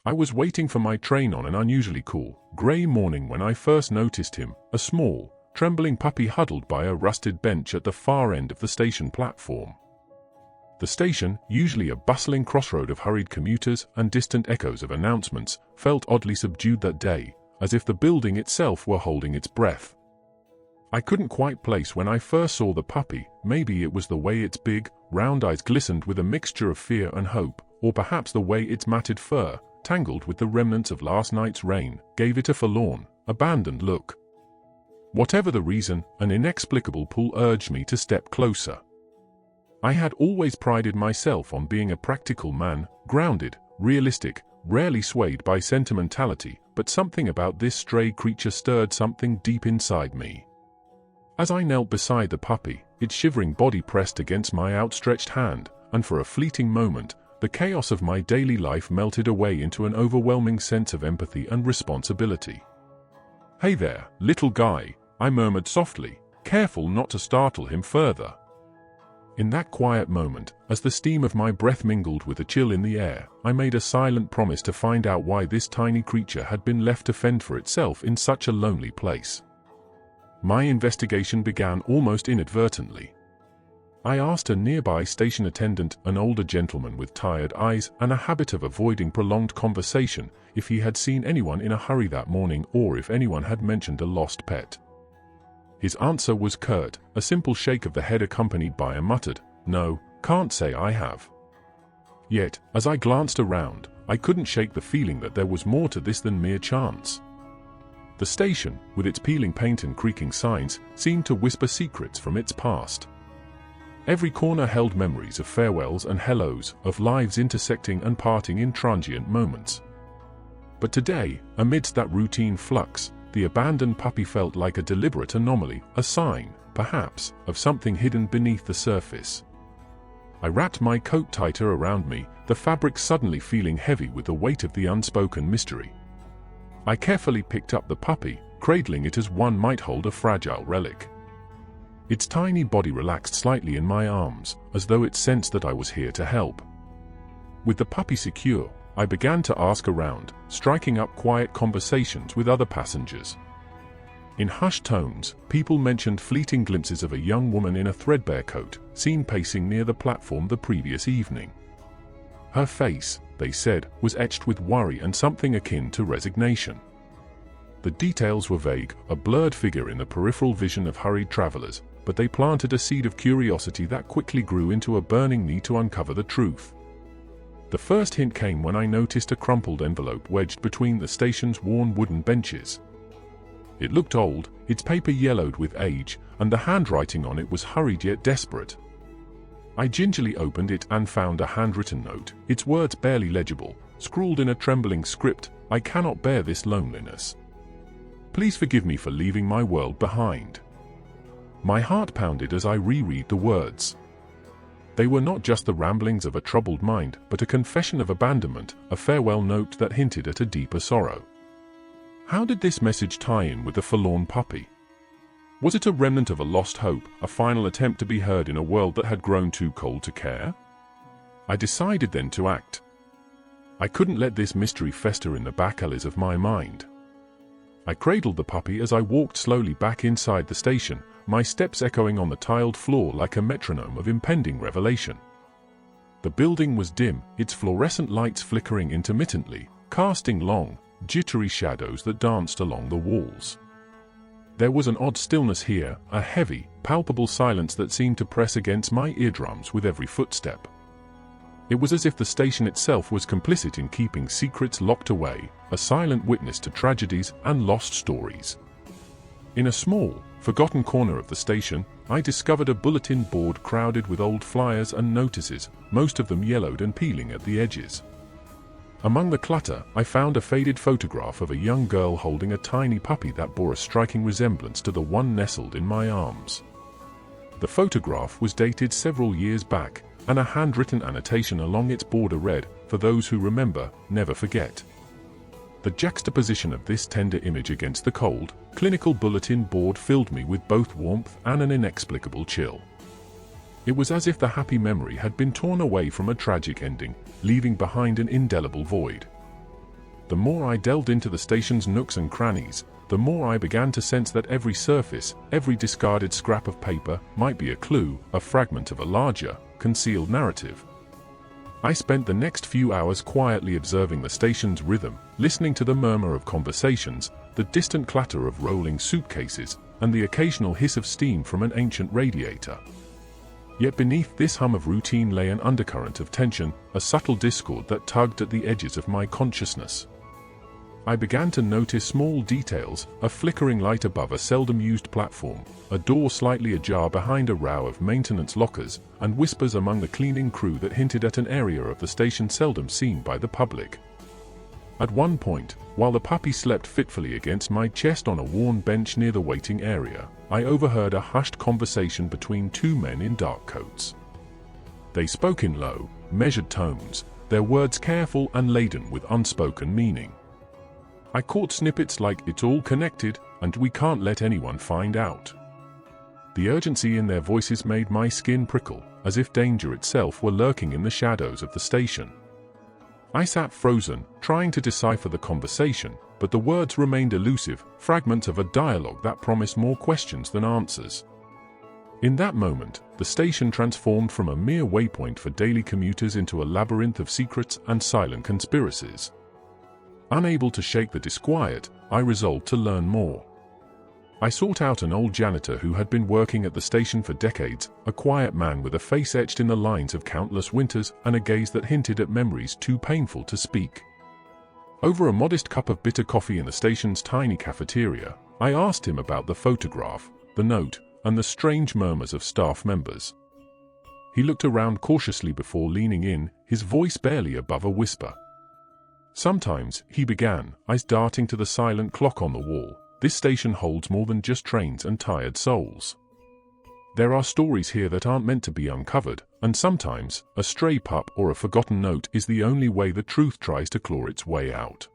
I was waiting for my train on an unusually cool, grey morning when I first noticed him, a small, trembling puppy huddled by a rusted bench at the far end of the station platform. The station, usually a bustling crossroad of hurried commuters and distant echoes of announcements, felt oddly subdued that day, as if the building itself were holding its breath. I couldn't quite place when I first saw the puppy. Maybe it was the way its big, round eyes glistened with a mixture of fear and hope, or perhaps the way its matted fur, tangled with the remnants of last night's rain, gave it a forlorn, abandoned look. Whatever the reason, an inexplicable pull urged me to step closer. I had always prided myself on being a practical man, grounded, realistic, rarely swayed by sentimentality, but something about this stray creature stirred something deep inside me. As I knelt beside the puppy, its shivering body pressed against my outstretched hand, and for a fleeting moment, the chaos of my daily life melted away into an overwhelming sense of empathy and responsibility. "Hey there, little guy," I murmured softly, careful not to startle him further. In that quiet moment, as the steam of my breath mingled with the chill in the air, I made a silent promise to find out why this tiny creature had been left to fend for itself in such a lonely place. My investigation began almost inadvertently. I asked a nearby station attendant, an older gentleman with tired eyes and a habit of avoiding prolonged conversation, if he had seen anyone in a hurry that morning or if anyone had mentioned a lost pet. His answer was curt, a simple shake of the head accompanied by a muttered, "No, can't say I have." Yet, as I glanced around, I couldn't shake the feeling that there was more to this than mere chance. The station, with its peeling paint and creaking signs, seemed to whisper secrets from its past. Every corner held memories of farewells and hellos, of lives intersecting and parting in transient moments. But today, amidst that routine flux, the abandoned puppy felt like a deliberate anomaly, a sign, perhaps, of something hidden beneath the surface. I wrapped my coat tighter around me, the fabric suddenly feeling heavy with the weight of the unspoken mystery. I carefully picked up the puppy, cradling it as one might hold a fragile relic. Its tiny body relaxed slightly in my arms, as though it sensed that I was here to help. With the puppy secure, I began to ask around, striking up quiet conversations with other passengers. In hushed tones, people mentioned fleeting glimpses of a young woman in a threadbare coat, seen pacing near the platform the previous evening. Her face, they said, was etched with worry and something akin to resignation. The details were vague, a blurred figure in the peripheral vision of hurried travelers, but they planted a seed of curiosity that quickly grew into a burning need to uncover the truth. The first hint came when I noticed a crumpled envelope wedged between the station's worn wooden benches. It looked old, its paper yellowed with age, and the handwriting on it was hurried yet desperate. I gingerly opened it and found a handwritten note, its words barely legible, scrawled in a trembling script, "I cannot bear this loneliness. Please forgive me for leaving my world behind." My heart pounded as I reread the words. They were not just the ramblings of a troubled mind, but a confession of abandonment, a farewell note that hinted at a deeper sorrow. How did this message tie in with the forlorn puppy? Was it a remnant of a lost hope, a final attempt to be heard in a world that had grown too cold to care? I decided then to act. I couldn't let this mystery fester in the back alleys of my mind. I cradled the puppy as I walked slowly back inside the station, my steps echoing on the tiled floor like a metronome of impending revelation. The building was dim, its fluorescent lights flickering intermittently, casting long, jittery shadows that danced along the walls. There was an odd stillness here, a heavy, palpable silence that seemed to press against my eardrums with every footstep. It was as if the station itself was complicit in keeping secrets locked away, a silent witness to tragedies and lost stories. In a small, forgotten corner of the station, I discovered a bulletin board crowded with old flyers and notices, most of them yellowed and peeling at the edges. Among the clutter, I found a faded photograph of a young girl holding a tiny puppy that bore a striking resemblance to the one nestled in my arms. The photograph was dated several years back, and a handwritten annotation along its border read, "For those who remember, never forget." The juxtaposition of this tender image against the cold, clinical bulletin board filled me with both warmth and an inexplicable chill. It was as if the happy memory had been torn away from a tragic ending, leaving behind an indelible void. the more I delved into the station's nooks and crannies, the more I began to sense that every surface, every discarded scrap of paper, might be a clue, a fragment of a larger, concealed narrative. I spent the next few hours quietly observing the station's rhythm, listening to the murmur of conversations, the distant clatter of rolling suitcases, and the occasional hiss of steam from an ancient radiator. Yet beneath this hum of routine lay an undercurrent of tension, a subtle discord that tugged at the edges of my consciousness. I began to notice small details, a flickering light above a seldom-used platform, a door slightly ajar behind a row of maintenance lockers, and whispers among the cleaning crew that hinted at an area of the station seldom seen by the public. At one point, while the puppy slept fitfully against my chest on a worn bench near the waiting area, I overheard a hushed conversation between two men in dark coats. They spoke in low, measured tones, their words careful and laden with unspoken meaning. I caught snippets like "it's all connected" and "we can't let anyone find out." The urgency in their voices made my skin prickle, as if danger itself were lurking in the shadows of the station. I sat frozen, trying to decipher the conversation, but the words remained elusive, fragments of a dialogue that promised more questions than answers. In that moment, the station transformed from a mere waypoint for daily commuters into a labyrinth of secrets and silent conspiracies. Unable to shake the disquiet, I resolved to learn more. I sought out an old janitor who had been working at the station for decades, a quiet man with a face etched in the lines of countless winters and a gaze that hinted at memories too painful to speak. Over a modest cup of bitter coffee in the station's tiny cafeteria, I asked him about the photograph, the note, and the strange murmurs of staff members. He looked around cautiously before leaning in, his voice barely above a whisper. "Sometimes," he began, eyes darting to the silent clock on the wall, "this station holds more than just trains and tired souls. There are stories here that aren't meant to be uncovered, and sometimes, a stray pup or a forgotten note is the only way the truth tries to claw its way out."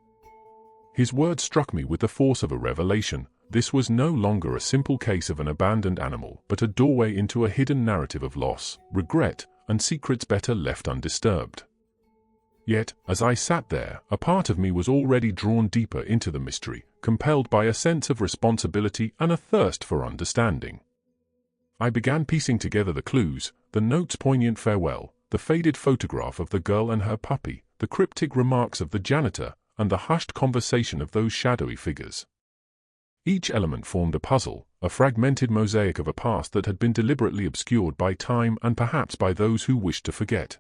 His words struck me with the force of a revelation. This was no longer a simple case of an abandoned animal, but a doorway into a hidden narrative of loss, regret, and secrets better left undisturbed. Yet, as I sat there, a part of me was already drawn deeper into the mystery, compelled by a sense of responsibility and a thirst for understanding. I began piecing together the clues, the note's poignant farewell, the faded photograph of the girl and her puppy, the cryptic remarks of the janitor, and the hushed conversation of those shadowy figures. Each element formed a puzzle, a fragmented mosaic of a past that had been deliberately obscured by time and perhaps by those who wished to forget.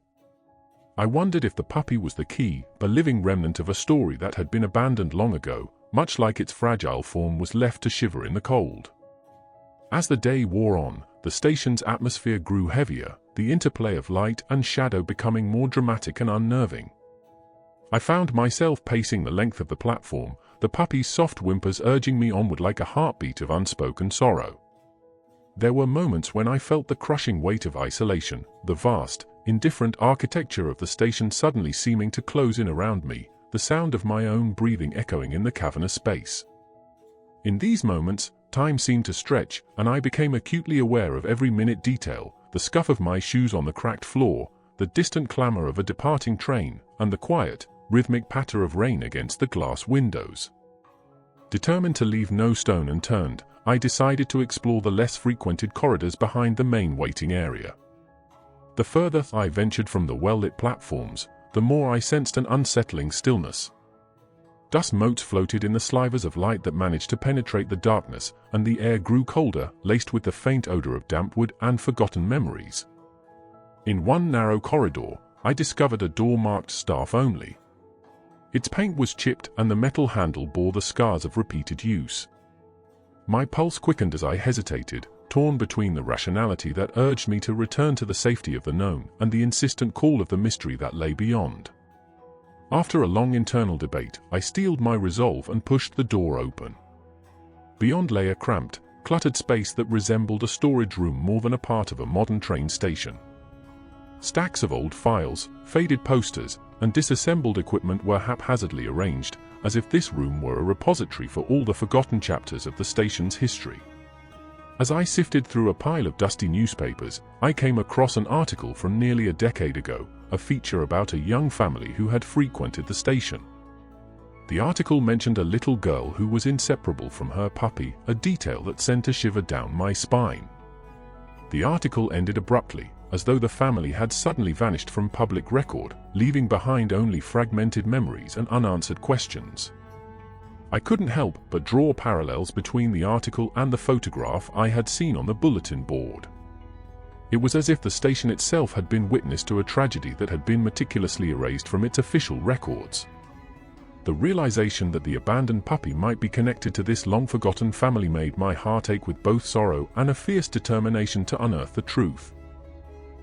I wondered if the puppy was the key, a living remnant of a story that had been abandoned long ago, much like its fragile form was left to shiver in the cold. As the day wore on, the station's atmosphere grew heavier, the interplay of light and shadow becoming more dramatic and unnerving. I found myself pacing the length of the platform, the puppy's soft whimpers urging me onward like a heartbeat of unspoken sorrow. There were moments when I felt the crushing weight of isolation, the vast, indifferent architecture of the station suddenly seeming to close in around me, the sound of my own breathing echoing in the cavernous space. In these moments, time seemed to stretch, and I became acutely aware of every minute detail, the scuff of my shoes on the cracked floor, the distant clamor of a departing train, and the quiet, rhythmic patter of rain against the glass windows. Determined to leave no stone unturned, I decided to explore the less frequented corridors behind the main waiting area. The further I ventured from the well-lit platforms, the more I sensed an unsettling stillness. Dust motes floated in the slivers of light that managed to penetrate the darkness, and the air grew colder, laced with the faint odor of damp wood and forgotten memories. In one narrow corridor, I discovered a door marked "Staff Only." Its paint was chipped and the metal handle bore the scars of repeated use. My pulse quickened as I hesitated, torn between the rationality that urged me to return to the safety of the known and the insistent call of the mystery that lay beyond. After a long internal debate, I steeled my resolve and pushed the door open. Beyond lay a cramped, cluttered space that resembled a storage room more than a part of a modern train station. Stacks of old files, faded posters, and disassembled equipment were haphazardly arranged, as if this room were a repository for all the forgotten chapters of the station's history. As I sifted through a pile of dusty newspapers, I came across an article from nearly a decade ago, a feature about a young family who had frequented the station. The article mentioned a little girl who was inseparable from her puppy, a detail that sent a shiver down my spine. The article ended abruptly, as though the family had suddenly vanished from public record, leaving behind only fragmented memories and unanswered questions. I couldn't help but draw parallels between the article and the photograph I had seen on the bulletin board. It was as if the station itself had been witness to a tragedy that had been meticulously erased from its official records. The realization that the abandoned puppy might be connected to this long-forgotten family made my heart ache with both sorrow and a fierce determination to unearth the truth.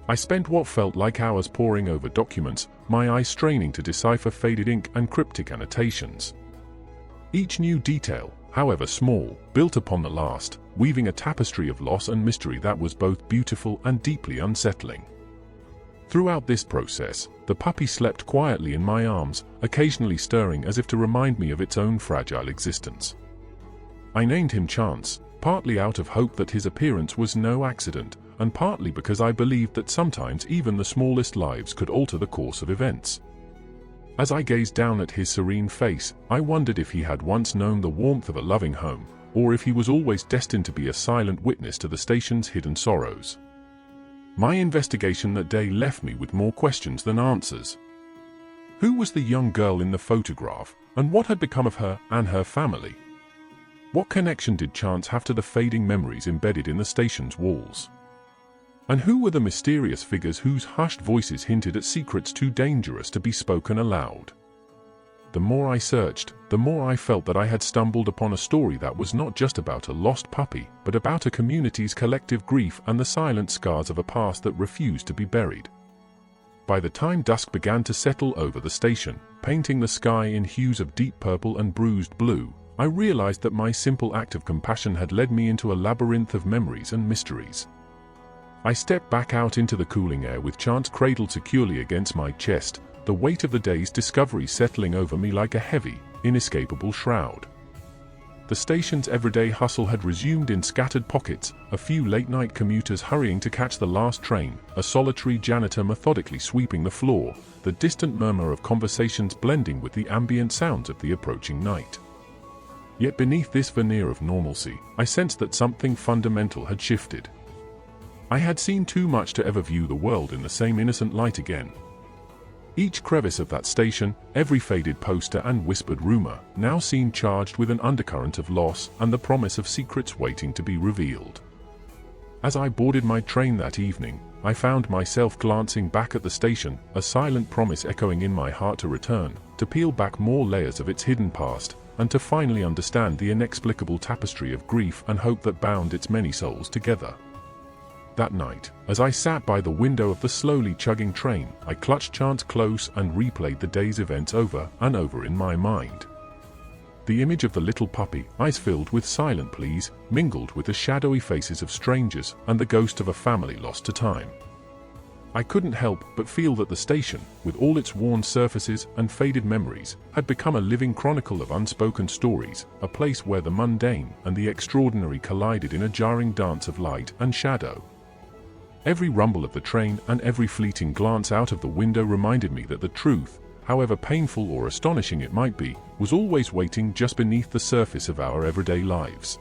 I spent what felt like hours poring over documents, my eyes straining to decipher faded ink and cryptic annotations. Each new detail, however small, built upon the last, weaving a tapestry of loss and mystery that was both beautiful and deeply unsettling. Throughout this process, the puppy slept quietly in my arms, occasionally stirring as if to remind me of its own fragile existence. I named him Chance, partly out of hope that his appearance was no accident, and partly because I believed that sometimes even the smallest lives could alter the course of events. As I gazed down at his serene face, I wondered if he had once known the warmth of a loving home, or if he was always destined to be a silent witness to the station's hidden sorrows. My investigation that day left me with more questions than answers. Who was the young girl in the photograph, and what had become of her and her family? What connection did Chance have to the fading memories embedded in the station's walls? And who were the mysterious figures whose hushed voices hinted at secrets too dangerous to be spoken aloud? The more I searched, the more I felt that I had stumbled upon a story that was not just about a lost puppy, but about a community's collective grief and the silent scars of a past that refused to be buried. By the time dusk began to settle over the station, painting the sky in hues of deep purple and bruised blue, I realized that my simple act of compassion had led me into a labyrinth of memories and mysteries. I stepped back out into the cooling air with Chance cradled securely against my chest, the weight of the day's discovery settling over me like a heavy, inescapable shroud. The station's everyday hustle had resumed in scattered pockets, a few late-night commuters hurrying to catch the last train, a solitary janitor methodically sweeping the floor, the distant murmur of conversations blending with the ambient sounds of the approaching night. Yet beneath this veneer of normalcy, I sensed that something fundamental had shifted. I had seen too much to ever view the world in the same innocent light again. Each crevice of that station, every faded poster and whispered rumor, now seemed charged with an undercurrent of loss and the promise of secrets waiting to be revealed. As I boarded my train that evening, I found myself glancing back at the station, a silent promise echoing in my heart to return, to peel back more layers of its hidden past, and to finally understand the inexplicable tapestry of grief and hope that bound its many souls together. That night, as I sat by the window of the slowly chugging train, I clutched Chance close and replayed the day's events over and over in my mind. The image of the little puppy, eyes filled with silent pleas, mingled with the shadowy faces of strangers and the ghost of a family lost to time. I couldn't help but feel that the station, with all its worn surfaces and faded memories, had become a living chronicle of unspoken stories, a place where the mundane and the extraordinary collided in a jarring dance of light and shadow. Every rumble of the train and every fleeting glance out of the window reminded me that the truth, however painful or astonishing it might be, was always waiting just beneath the surface of our everyday lives.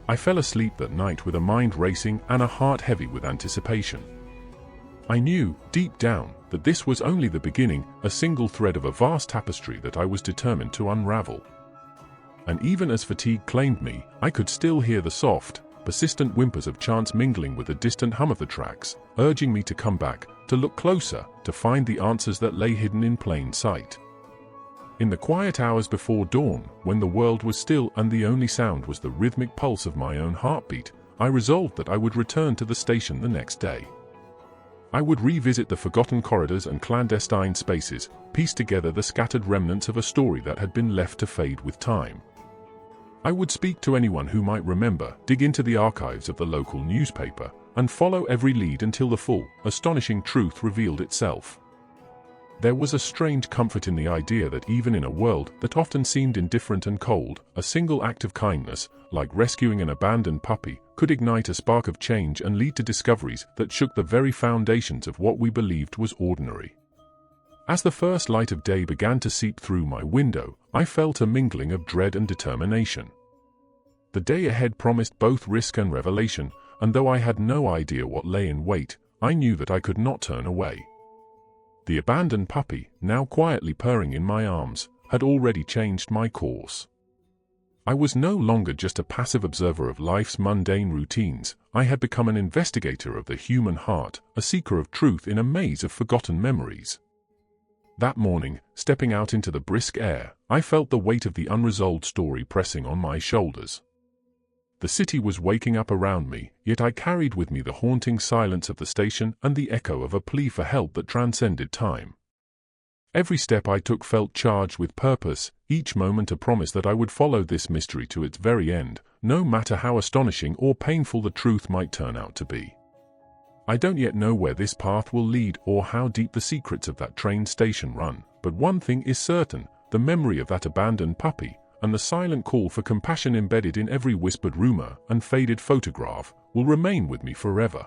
I fell asleep that night with a mind racing and a heart heavy with anticipation. I knew, deep down, that this was only the beginning, a single thread of a vast tapestry that I was determined to unravel. And even as fatigue claimed me, I could still hear the soft, persistent whimpers of Chance mingling with the distant hum of the tracks, urging me to come back, to look closer, to find the answers that lay hidden in plain sight. In the quiet hours before dawn, when the world was still and the only sound was the rhythmic pulse of my own heartbeat, I resolved that I would return to the station the next day. I would revisit the forgotten corridors and clandestine spaces, piece together the scattered remnants of a story that had been left to fade with time. I would speak to anyone who might remember, dig into the archives of the local newspaper, and follow every lead until the full, astonishing truth revealed itself. There was a strange comfort in the idea that even in a world that often seemed indifferent and cold, a single act of kindness, like rescuing an abandoned puppy, could ignite a spark of change and lead to discoveries that shook the very foundations of what we believed was ordinary. As the first light of day began to seep through my window, I felt a mingling of dread and determination. The day ahead promised both risk and revelation, and though I had no idea what lay in wait, I knew that I could not turn away. The abandoned puppy, now quietly purring in my arms, had already changed my course. I was no longer just a passive observer of life's mundane routines. I had become an investigator of the human heart, a seeker of truth in a maze of forgotten memories. That morning, stepping out into the brisk air, I felt the weight of the unresolved story pressing on my shoulders. The city was waking up around me, yet I carried with me the haunting silence of the station and the echo of a plea for help that transcended time. Every step I took felt charged with purpose, each moment a promise that I would follow this mystery to its very end, no matter how astonishing or painful the truth might turn out to be. I don't yet know where this path will lead or how deep the secrets of that train station run, but one thing is certain: the memory of that abandoned puppy, and the silent call for compassion embedded in every whispered rumor and faded photograph, will remain with me forever.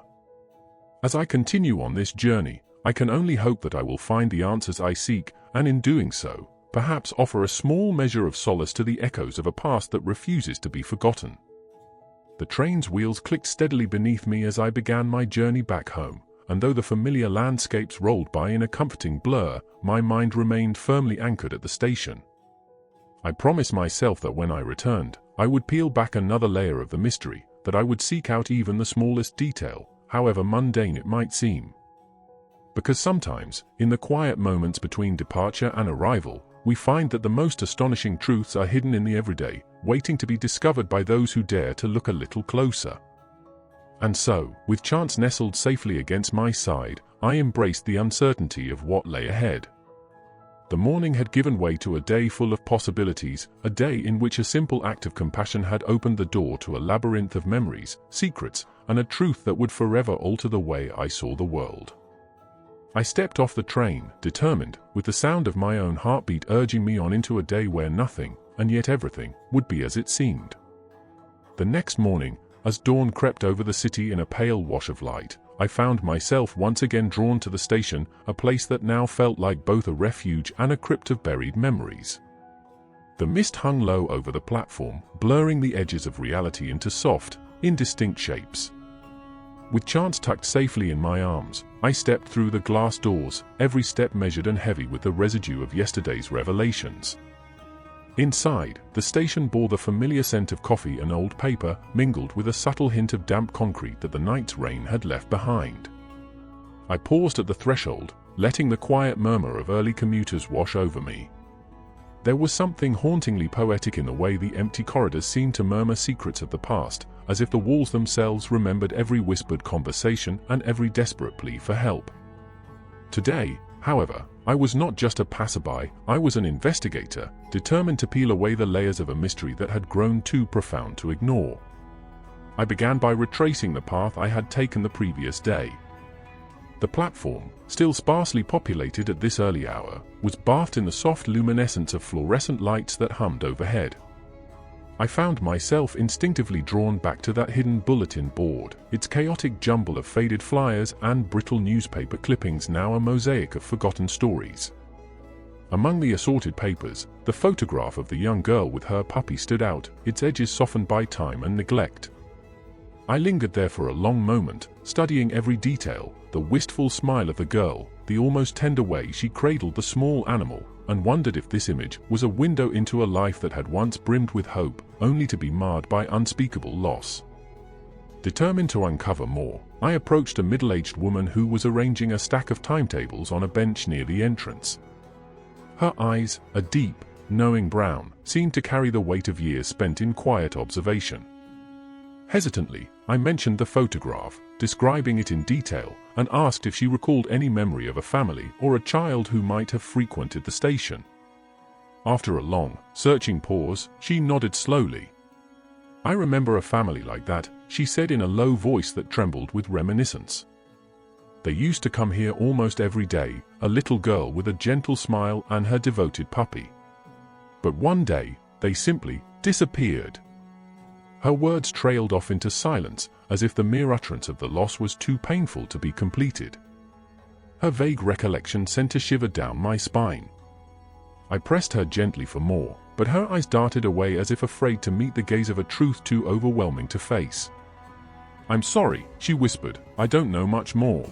As I continue on this journey, I can only hope that I will find the answers I seek, and in doing so, perhaps offer a small measure of solace to the echoes of a past that refuses to be forgotten. The train's wheels clicked steadily beneath me as I began my journey back home, and though the familiar landscapes rolled by in a comforting blur, my mind remained firmly anchored at the station. I promised myself that when I returned, I would peel back another layer of the mystery, that I would seek out even the smallest detail, however mundane it might seem. Because sometimes, in the quiet moments between departure and arrival, we find that the most astonishing truths are hidden in the everyday, waiting to be discovered by those who dare to look a little closer. And so, with chance nestled safely against my side, I embraced the uncertainty of what lay ahead. The morning had given way to a day full of possibilities, a day in which a simple act of compassion had opened the door to a labyrinth of memories, secrets, and a truth that would forever alter the way I saw the world. I stepped off the train, determined, with the sound of my own heartbeat urging me on into a day where nothing, and yet everything, would be as it seemed. The next morning, as dawn crept over the city in a pale wash of light, I found myself once again drawn to the station, a place that now felt like both a refuge and a crypt of buried memories. The mist hung low over the platform, blurring the edges of reality into soft, indistinct shapes. With chance tucked safely in my arms, I stepped through the glass doors, every step measured and heavy with the residue of yesterday's revelations. Inside, the station bore the familiar scent of coffee and old paper, mingled with a subtle hint of damp concrete that the night's rain had left behind. I paused at the threshold, letting the quiet murmur of early commuters wash over me. There was something hauntingly poetic in the way the empty corridors seemed to murmur secrets of the past, as if the walls themselves remembered every whispered conversation and every desperate plea for help. Today, however, I was not just a passerby, I was an investigator, determined to peel away the layers of a mystery that had grown too profound to ignore. I began by retracing the path I had taken the previous day. The platform, still sparsely populated at this early hour, was bathed in the soft luminescence of fluorescent lights that hummed overhead. I found myself instinctively drawn back to that hidden bulletin board, its chaotic jumble of faded flyers and brittle newspaper clippings now a mosaic of forgotten stories. Among the assorted papers, the photograph of the young girl with her puppy stood out, its edges softened by time and neglect. I lingered there for a long moment, studying every detail, the wistful smile of the girl, the almost tender way she cradled the small animal, and wondered if this image was a window into a life that had once brimmed with hope, only to be marred by unspeakable loss. Determined to uncover more, I approached a middle-aged woman who was arranging a stack of timetables on a bench near the entrance. Her eyes, a deep, knowing brown, seemed to carry the weight of years spent in quiet observation. Hesitantly, I mentioned the photograph, describing it in detail, and asked if she recalled any memory of a family or a child who might have frequented the station. After a long, searching pause, she nodded slowly. "I remember a family like that," she said in a low voice that trembled with reminiscence. "They used to come here almost every day, a little girl with a gentle smile and her devoted puppy. But one day, they simply disappeared." Her words trailed off into silence, as if the mere utterance of the loss was too painful to be completed. Her vague recollection sent a shiver down my spine. I pressed her gently for more, but her eyes darted away as if afraid to meet the gaze of a truth too overwhelming to face. "I'm sorry," she whispered, "I don't know much more."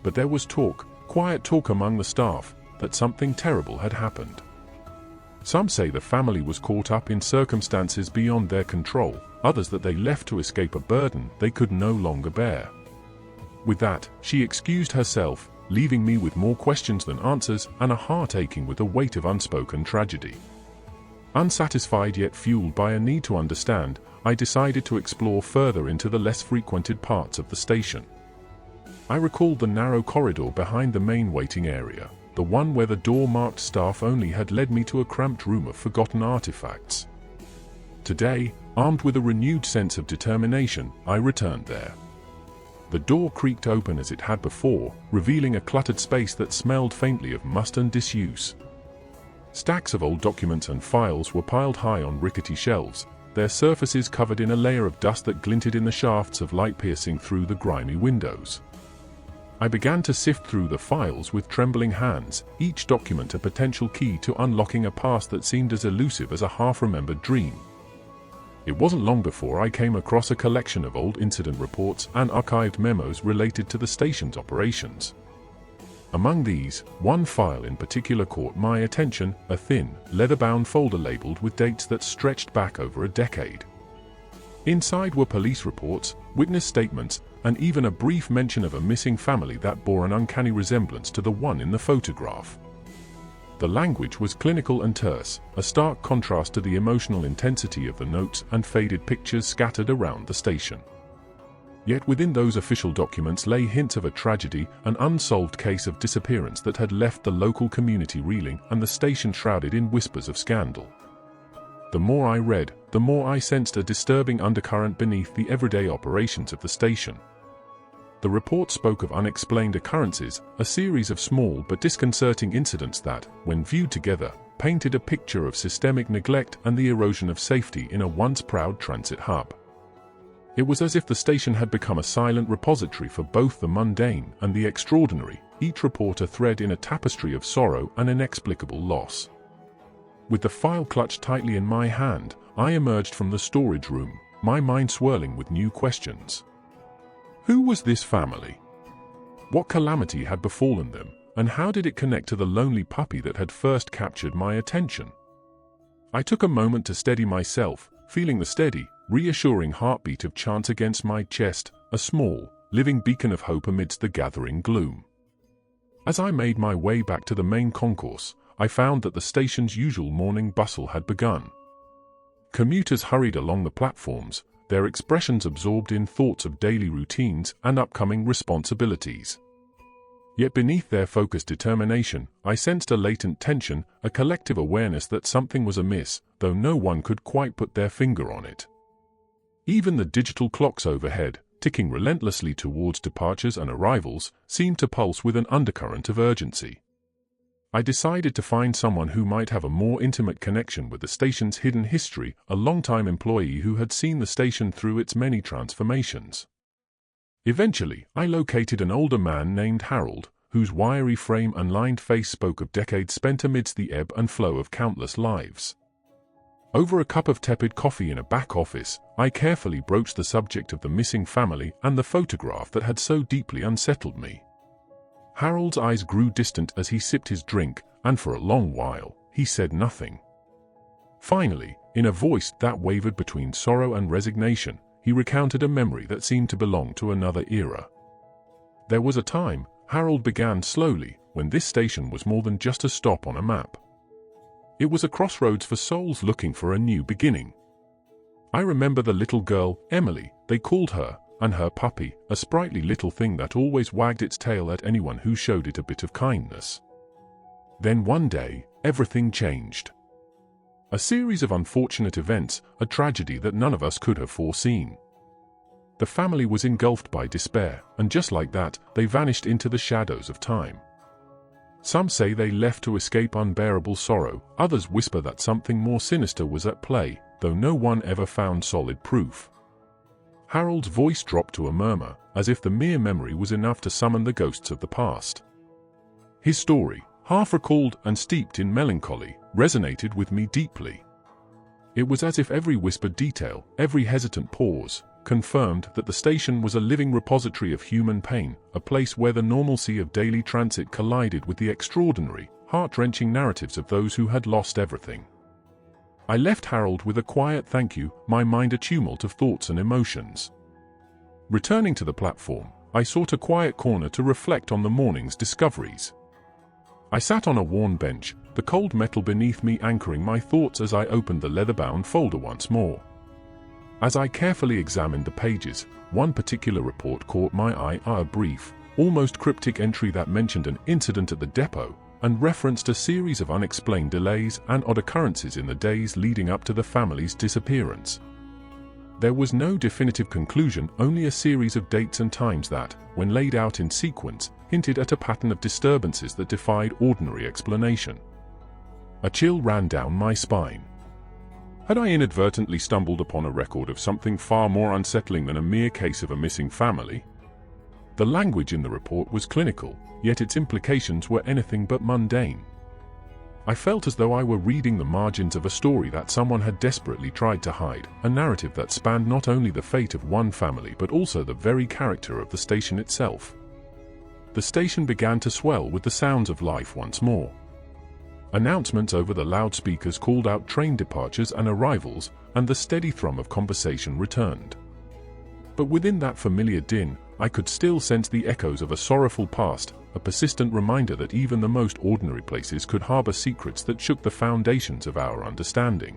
But there was talk, quiet talk among the staff, that something terrible had happened. Some say the family was caught up in circumstances beyond their control, others that they left to escape a burden they could no longer bear. With that, she excused herself, leaving me with more questions than answers and a heart aching with the weight of unspoken tragedy. Unsatisfied yet fueled by a need to understand, I decided to explore further into the less frequented parts of the station. I recalled the narrow corridor behind the main waiting area, the one where the door marked staff only had led me to a cramped room of forgotten artifacts. Today, armed with a renewed sense of determination, I returned there. The door creaked open as it had before, revealing a cluttered space that smelled faintly of must and disuse. Stacks of old documents and files were piled high on rickety shelves, their surfaces covered in a layer of dust that glinted in the shafts of light piercing through the grimy windows. I began to sift through the files with trembling hands, each document a potential key to unlocking a past that seemed as elusive as a half-remembered dream. It wasn't long before I came across a collection of old incident reports and archived memos related to the station's operations. Among these, one file in particular caught my attention, a thin, leather-bound folder labeled with dates that stretched back over a decade. Inside were police reports, witness statements, and even a brief mention of a missing family that bore an uncanny resemblance to the one in the photograph. The language was clinical and terse, a stark contrast to the emotional intensity of the notes and faded pictures scattered around the station. Yet within those official documents lay hints of a tragedy, an unsolved case of disappearance that had left the local community reeling and the station shrouded in whispers of scandal. The more I read, the more I sensed a disturbing undercurrent beneath the everyday operations of the station. The report spoke of unexplained occurrences, a series of small but disconcerting incidents that, when viewed together, painted a picture of systemic neglect and the erosion of safety in a once proud transit hub. It was as if the station had become a silent repository for both the mundane and the extraordinary, each report a thread in a tapestry of sorrow and inexplicable loss. With the file clutched tightly in my hand, I emerged from the storage room, my mind swirling with new questions. Who was this family? What calamity had befallen them, and how did it connect to the lonely puppy that had first captured my attention? I took a moment to steady myself, feeling the steady, reassuring heartbeat of chance against my chest, a small, living beacon of hope amidst the gathering gloom. As I made my way back to the main concourse, I found that the station's usual morning bustle had begun. Commuters hurried along the platforms, their expressions absorbed in thoughts of daily routines and upcoming responsibilities. Yet beneath their focused determination, I sensed a latent tension, a collective awareness that something was amiss, though no one could quite put their finger on it. Even the digital clocks overhead, ticking relentlessly towards departures and arrivals, seemed to pulse with an undercurrent of urgency. I decided to find someone who might have a more intimate connection with the station's hidden history, a longtime employee who had seen the station through its many transformations. Eventually, I located an older man named Harold, whose wiry frame and lined face spoke of decades spent amidst the ebb and flow of countless lives. Over a cup of tepid coffee in a back office, I carefully broached the subject of the missing family and the photograph that had so deeply unsettled me. Harold's eyes grew distant as he sipped his drink, and for a long while, he said nothing. Finally, in a voice that wavered between sorrow and resignation, he recounted a memory that seemed to belong to another era. There was a time, Harold began slowly, when this station was more than just a stop on a map. It was a crossroads for souls looking for a new beginning. I remember the little girl, Emily, they called her, and her puppy, a sprightly little thing that always wagged its tail at anyone who showed it a bit of kindness. Then one day, everything changed. A series of unfortunate events, a tragedy that none of us could have foreseen. The family was engulfed by despair, and just like that, they vanished into the shadows of time. Some say they left to escape unbearable sorrow, others whisper that something more sinister was at play, though no one ever found solid proof. Harold's voice dropped to a murmur, as if the mere memory was enough to summon the ghosts of the past. His story, half recalled and steeped in melancholy, resonated with me deeply. It was as if every whispered detail, every hesitant pause, confirmed that the station was a living repository of human pain, a place where the normalcy of daily transit collided with the extraordinary, heart-wrenching narratives of those who had lost everything. I left Harold with a quiet thank you, my mind a tumult of thoughts and emotions. Returning to the platform, I sought a quiet corner to reflect on the morning's discoveries. I sat on a worn bench, the cold metal beneath me anchoring my thoughts as I opened the leather-bound folder once more. As I carefully examined the pages, one particular report caught my eye, a brief, almost cryptic entry that mentioned an incident at the depot and referenced a series of unexplained delays and odd occurrences in the days leading up to the family's disappearance. There was no definitive conclusion, only a series of dates and times that, when laid out in sequence, hinted at a pattern of disturbances that defied ordinary explanation. A chill ran down my spine. Had I inadvertently stumbled upon a record of something far more unsettling than a mere case of a missing family? The language in the report was clinical, yet its implications were anything but mundane. I felt as though I were reading the margins of a story that someone had desperately tried to hide, a narrative that spanned not only the fate of one family but also the very character of the station itself. The station began to swell with the sounds of life once more. Announcements over the loudspeakers called out train departures and arrivals, and the steady thrum of conversation returned. But within that familiar din, I could still sense the echoes of a sorrowful past, a persistent reminder that even the most ordinary places could harbor secrets that shook the foundations of our understanding.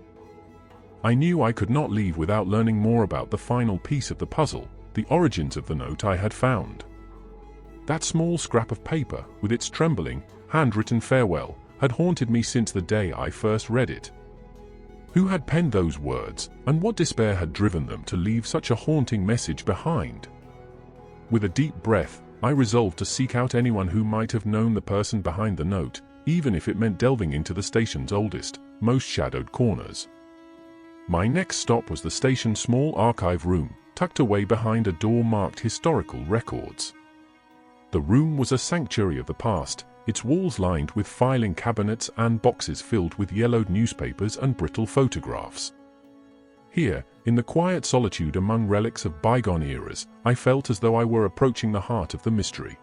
I knew I could not leave without learning more about the final piece of the puzzle, the origins of the note I had found. That small scrap of paper, with its trembling, handwritten farewell, had haunted me since the day I first read it. Who had penned those words, and what despair had driven them to leave such a haunting message behind? With a deep breath, I resolved to seek out anyone who might have known the person behind the note, even if it meant delving into the station's oldest, most shadowed corners. My next stop was the station's small archive room, tucked away behind a door marked Historical Records. The room was a sanctuary of the past, its walls lined with filing cabinets and boxes filled with yellowed newspapers and brittle photographs. Here, in the quiet solitude among relics of bygone eras, I felt as though I were approaching the heart of the mystery.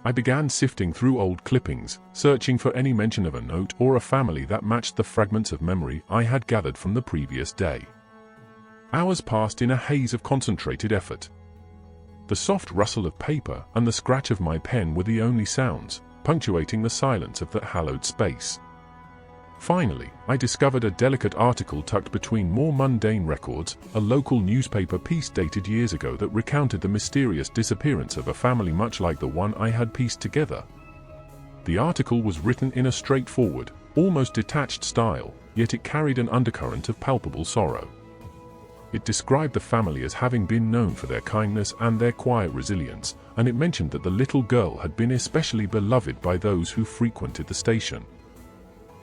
I began sifting through old clippings, searching for any mention of a note or a family that matched the fragments of memory I had gathered from the previous day. Hours passed in a haze of concentrated effort. The soft rustle of paper and the scratch of my pen were the only sounds, punctuating the silence of that hallowed space. Finally, I discovered a delicate article tucked between more mundane records, a local newspaper piece dated years ago that recounted the mysterious disappearance of a family much like the one I had pieced together. The article was written in a straightforward, almost detached style, yet it carried an undercurrent of palpable sorrow. It described the family as having been known for their kindness and their quiet resilience, and it mentioned that the little girl had been especially beloved by those who frequented the station.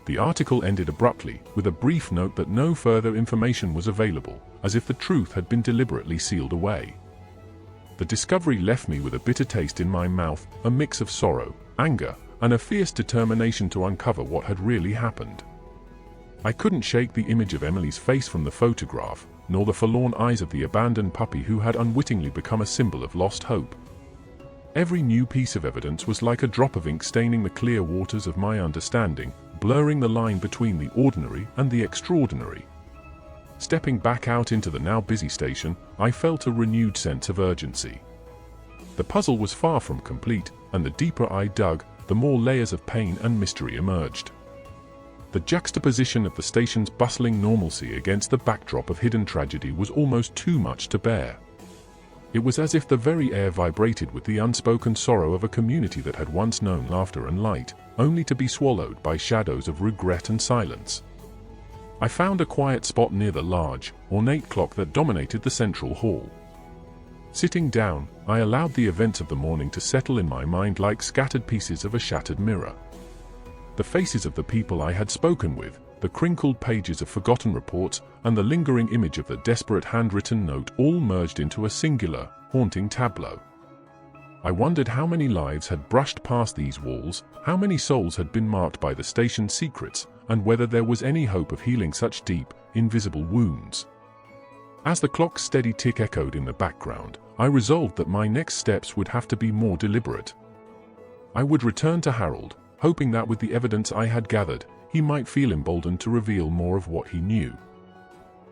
The article ended abruptly, with a brief note that no further information was available, as if the truth had been deliberately sealed away. The discovery left me with a bitter taste in my mouth, a mix of sorrow, anger, and a fierce determination to uncover what had really happened. I couldn't shake the image of Emily's face from the photograph, nor the forlorn eyes of the abandoned puppy who had unwittingly become a symbol of lost hope. Every new piece of evidence was like a drop of ink staining the clear waters of my understanding, blurring the line between the ordinary and the extraordinary. Stepping back out into the now busy station, I felt a renewed sense of urgency. The puzzle was far from complete, and the deeper I dug, the more layers of pain and mystery emerged. The juxtaposition of the station's bustling normalcy against the backdrop of hidden tragedy was almost too much to bear. It was as if the very air vibrated with the unspoken sorrow of a community that had once known laughter and light, only to be swallowed by shadows of regret and silence. I found a quiet spot near the large, ornate clock that dominated the central hall. Sitting down, I allowed the events of the morning to settle in my mind like scattered pieces of a shattered mirror. The faces of the people I had spoken with, the crinkled pages of forgotten reports, and the lingering image of the desperate handwritten note all merged into a singular, haunting tableau. I wondered how many lives had brushed past these walls, how many souls had been marked by the station's secrets, and whether there was any hope of healing such deep, invisible wounds. As the clock's steady tick echoed in the background, I resolved that my next steps would have to be more deliberate. I would return to Harold, hoping that with the evidence I had gathered, he might feel emboldened to reveal more of what he knew.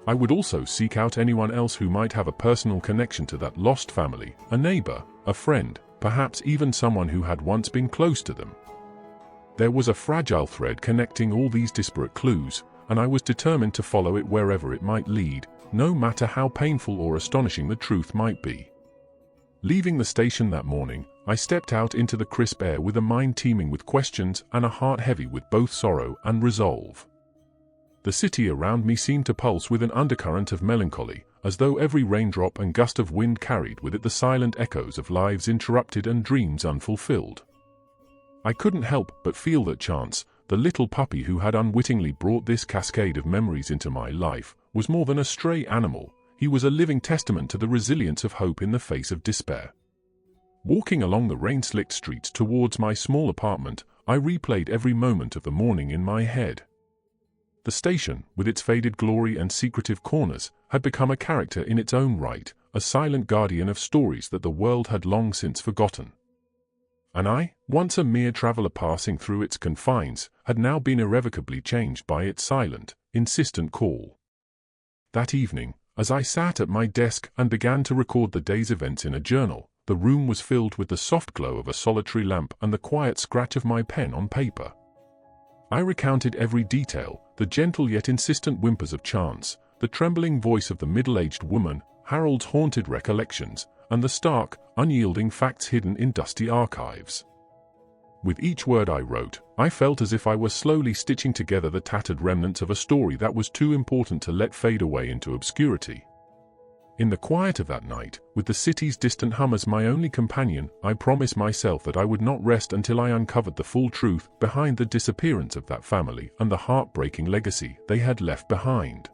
I would also seek out anyone else who might have a personal connection to that lost family, a neighbor, a friend, perhaps even someone who had once been close to them. There was a fragile thread connecting all these disparate clues, and I was determined to follow it wherever it might lead, no matter how painful or astonishing the truth might be. Leaving the station that morning, I stepped out into the crisp air with a mind teeming with questions and a heart heavy with both sorrow and resolve. The city around me seemed to pulse with an undercurrent of melancholy, as though every raindrop and gust of wind carried with it the silent echoes of lives interrupted and dreams unfulfilled. I couldn't help but feel that Chance, the little puppy who had unwittingly brought this cascade of memories into my life, was more than a stray animal. He was a living testament to the resilience of hope in the face of despair. Walking along the rain-slicked streets towards my small apartment, I replayed every moment of the morning in my head. The station, with its faded glory and secretive corners, had become a character in its own right, a silent guardian of stories that the world had long since forgotten. And I, once a mere traveler passing through its confines, had now been irrevocably changed by its silent, insistent call. That evening, as I sat at my desk and began to record the day's events in a journal, the room was filled with the soft glow of a solitary lamp and the quiet scratch of my pen on paper. I recounted every detail, the gentle yet insistent whimpers of Chance, the trembling voice of the middle-aged woman, Harold's haunted recollections, and the stark, unyielding facts hidden in dusty archives. With each word I wrote, I felt as if I were slowly stitching together the tattered remnants of a story that was too important to let fade away into obscurity. In the quiet of that night, with the city's distant hum as my only companion, I promised myself that I would not rest until I uncovered the full truth behind the disappearance of that family and the heartbreaking legacy they had left behind.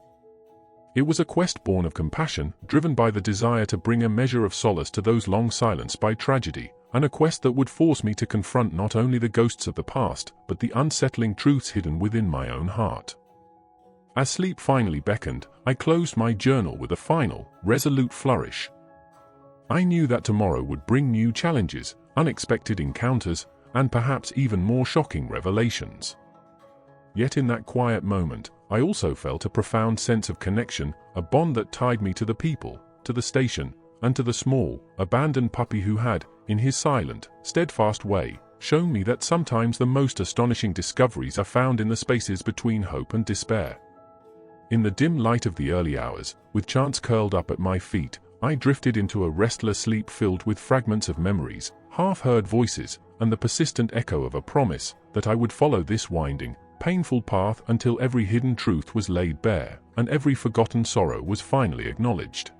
It was a quest born of compassion, driven by the desire to bring a measure of solace to those long silenced by tragedy, and a quest that would force me to confront not only the ghosts of the past, but the unsettling truths hidden within my own heart. As sleep finally beckoned, I closed my journal with a final, resolute flourish. I knew that tomorrow would bring new challenges, unexpected encounters, and perhaps even more shocking revelations. Yet in that quiet moment, I also felt a profound sense of connection, a bond that tied me to the people, to the station, and to the small, abandoned puppy who had, in his silent, steadfast way, shown me that sometimes the most astonishing discoveries are found in the spaces between hope and despair. In the dim light of the early hours, with Chance curled up at my feet, I drifted into a restless sleep filled with fragments of memories, half-heard voices, and the persistent echo of a promise that I would follow this winding, painful path until every hidden truth was laid bare, and every forgotten sorrow was finally acknowledged.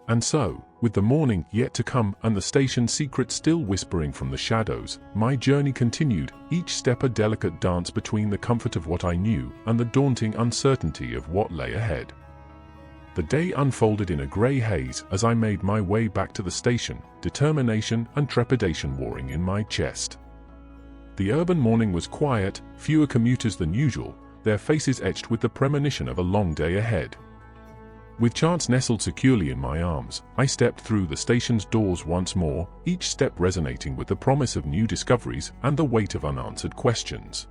And so, with the morning yet to come and the station's secret still whispering from the shadows, my journey continued, each step a delicate dance between the comfort of what I knew and the daunting uncertainty of what lay ahead. The day unfolded in a grey haze as I made my way back to the station, determination and trepidation warring in my chest. The urban morning was quiet, fewer commuters than usual, their faces etched with the premonition of a long day ahead. With Chance nestled securely in my arms, I stepped through the station's doors once more, each step resonating with the promise of new discoveries and the weight of unanswered questions.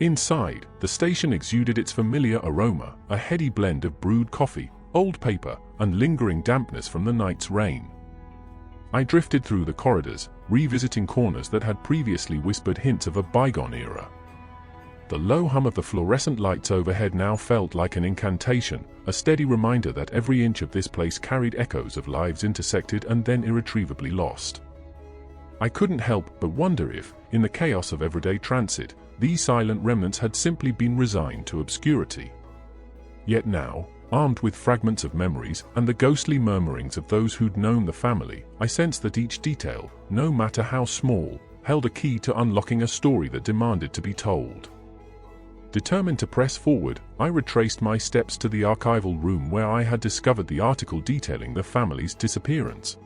Inside, the station exuded its familiar aroma, a heady blend of brewed coffee, old paper, and lingering dampness from the night's rain. I drifted through the corridors, revisiting corners that had previously whispered hints of a bygone era. The low hum of the fluorescent lights overhead now felt like an incantation, a steady reminder that every inch of this place carried echoes of lives intersected and then irretrievably lost. I couldn't help but wonder if, in the chaos of everyday transit, these silent remnants had simply been resigned to obscurity. Yet now, armed with fragments of memories and the ghostly murmurings of those who'd known the family, I sensed that each detail, no matter how small, held a key to unlocking a story that demanded to be told. Determined to press forward, I retraced my steps to the archival room where I had discovered the article detailing the family's disappearance.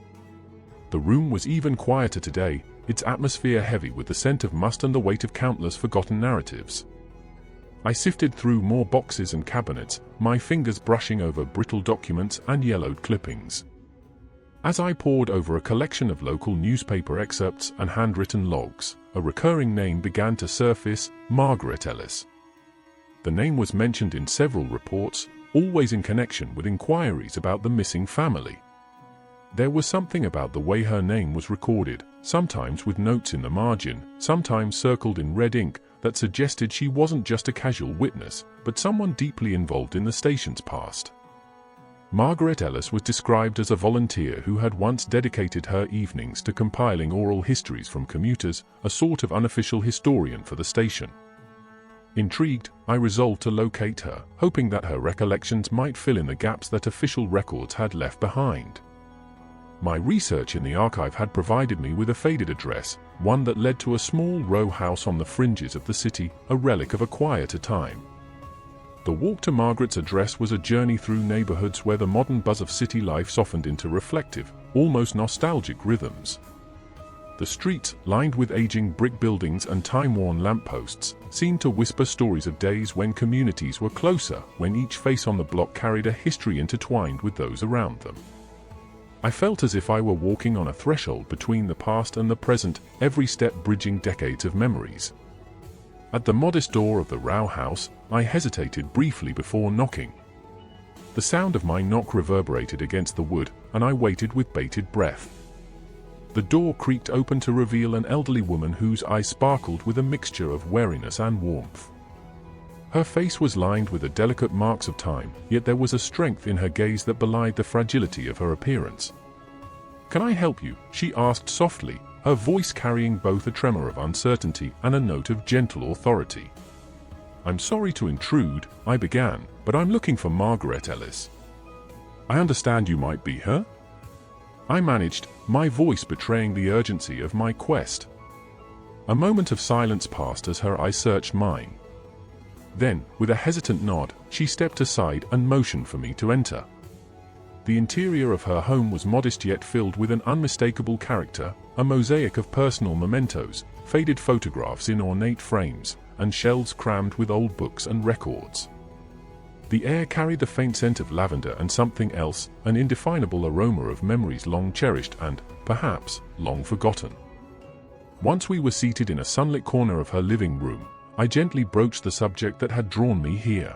The room was even quieter today, its atmosphere heavy with the scent of must and the weight of countless forgotten narratives. I sifted through more boxes and cabinets, my fingers brushing over brittle documents and yellowed clippings. As I pored over a collection of local newspaper excerpts and handwritten logs, a recurring name began to surface: Margaret Ellis. The name was mentioned in several reports, always in connection with inquiries about the missing family. There was something about the way her name was recorded, sometimes with notes in the margin, sometimes circled in red ink, that suggested she wasn't just a casual witness, but someone deeply involved in the station's past. Margaret Ellis was described as a volunteer who had once dedicated her evenings to compiling oral histories from commuters, a sort of unofficial historian for the station. Intrigued, I resolved to locate her, hoping that her recollections might fill in the gaps that official records had left behind. My research in the archive had provided me with a faded address, one that led to a small row house on the fringes of the city, a relic of a quieter time. The walk to Margaret's address was a journey through neighborhoods where the modern buzz of city life softened into reflective, almost nostalgic rhythms. The streets, lined with aging brick buildings and time-worn lampposts, seemed to whisper stories of days when communities were closer, when each face on the block carried a history intertwined with those around them. I felt as if I were walking on a threshold between the past and the present, every step bridging decades of memories. At the modest door of the row house, I hesitated briefly before knocking. The sound of my knock reverberated against the wood, and I waited with bated breath. The door creaked open to reveal an elderly woman whose eyes sparkled with a mixture of wariness and warmth. Her face was lined with the delicate marks of time, yet there was a strength in her gaze that belied the fragility of her appearance. "Can I help you?" she asked softly, her voice carrying both a tremor of uncertainty and a note of gentle authority. "I'm sorry to intrude," I began, "but I'm looking for Margaret Ellis." "I understand you might be her?" I managed, my voice betraying the urgency of my quest. A moment of silence passed as her eyes searched mine. Then, with a hesitant nod, she stepped aside and motioned for me to enter. The interior of her home was modest yet filled with an unmistakable character, a mosaic of personal mementos, faded photographs in ornate frames, and shelves crammed with old books and records. The air carried the faint scent of lavender and something else, an indefinable aroma of memories long cherished and, perhaps, long forgotten. Once we were seated in a sunlit corner of her living room, I gently broached the subject that had drawn me here.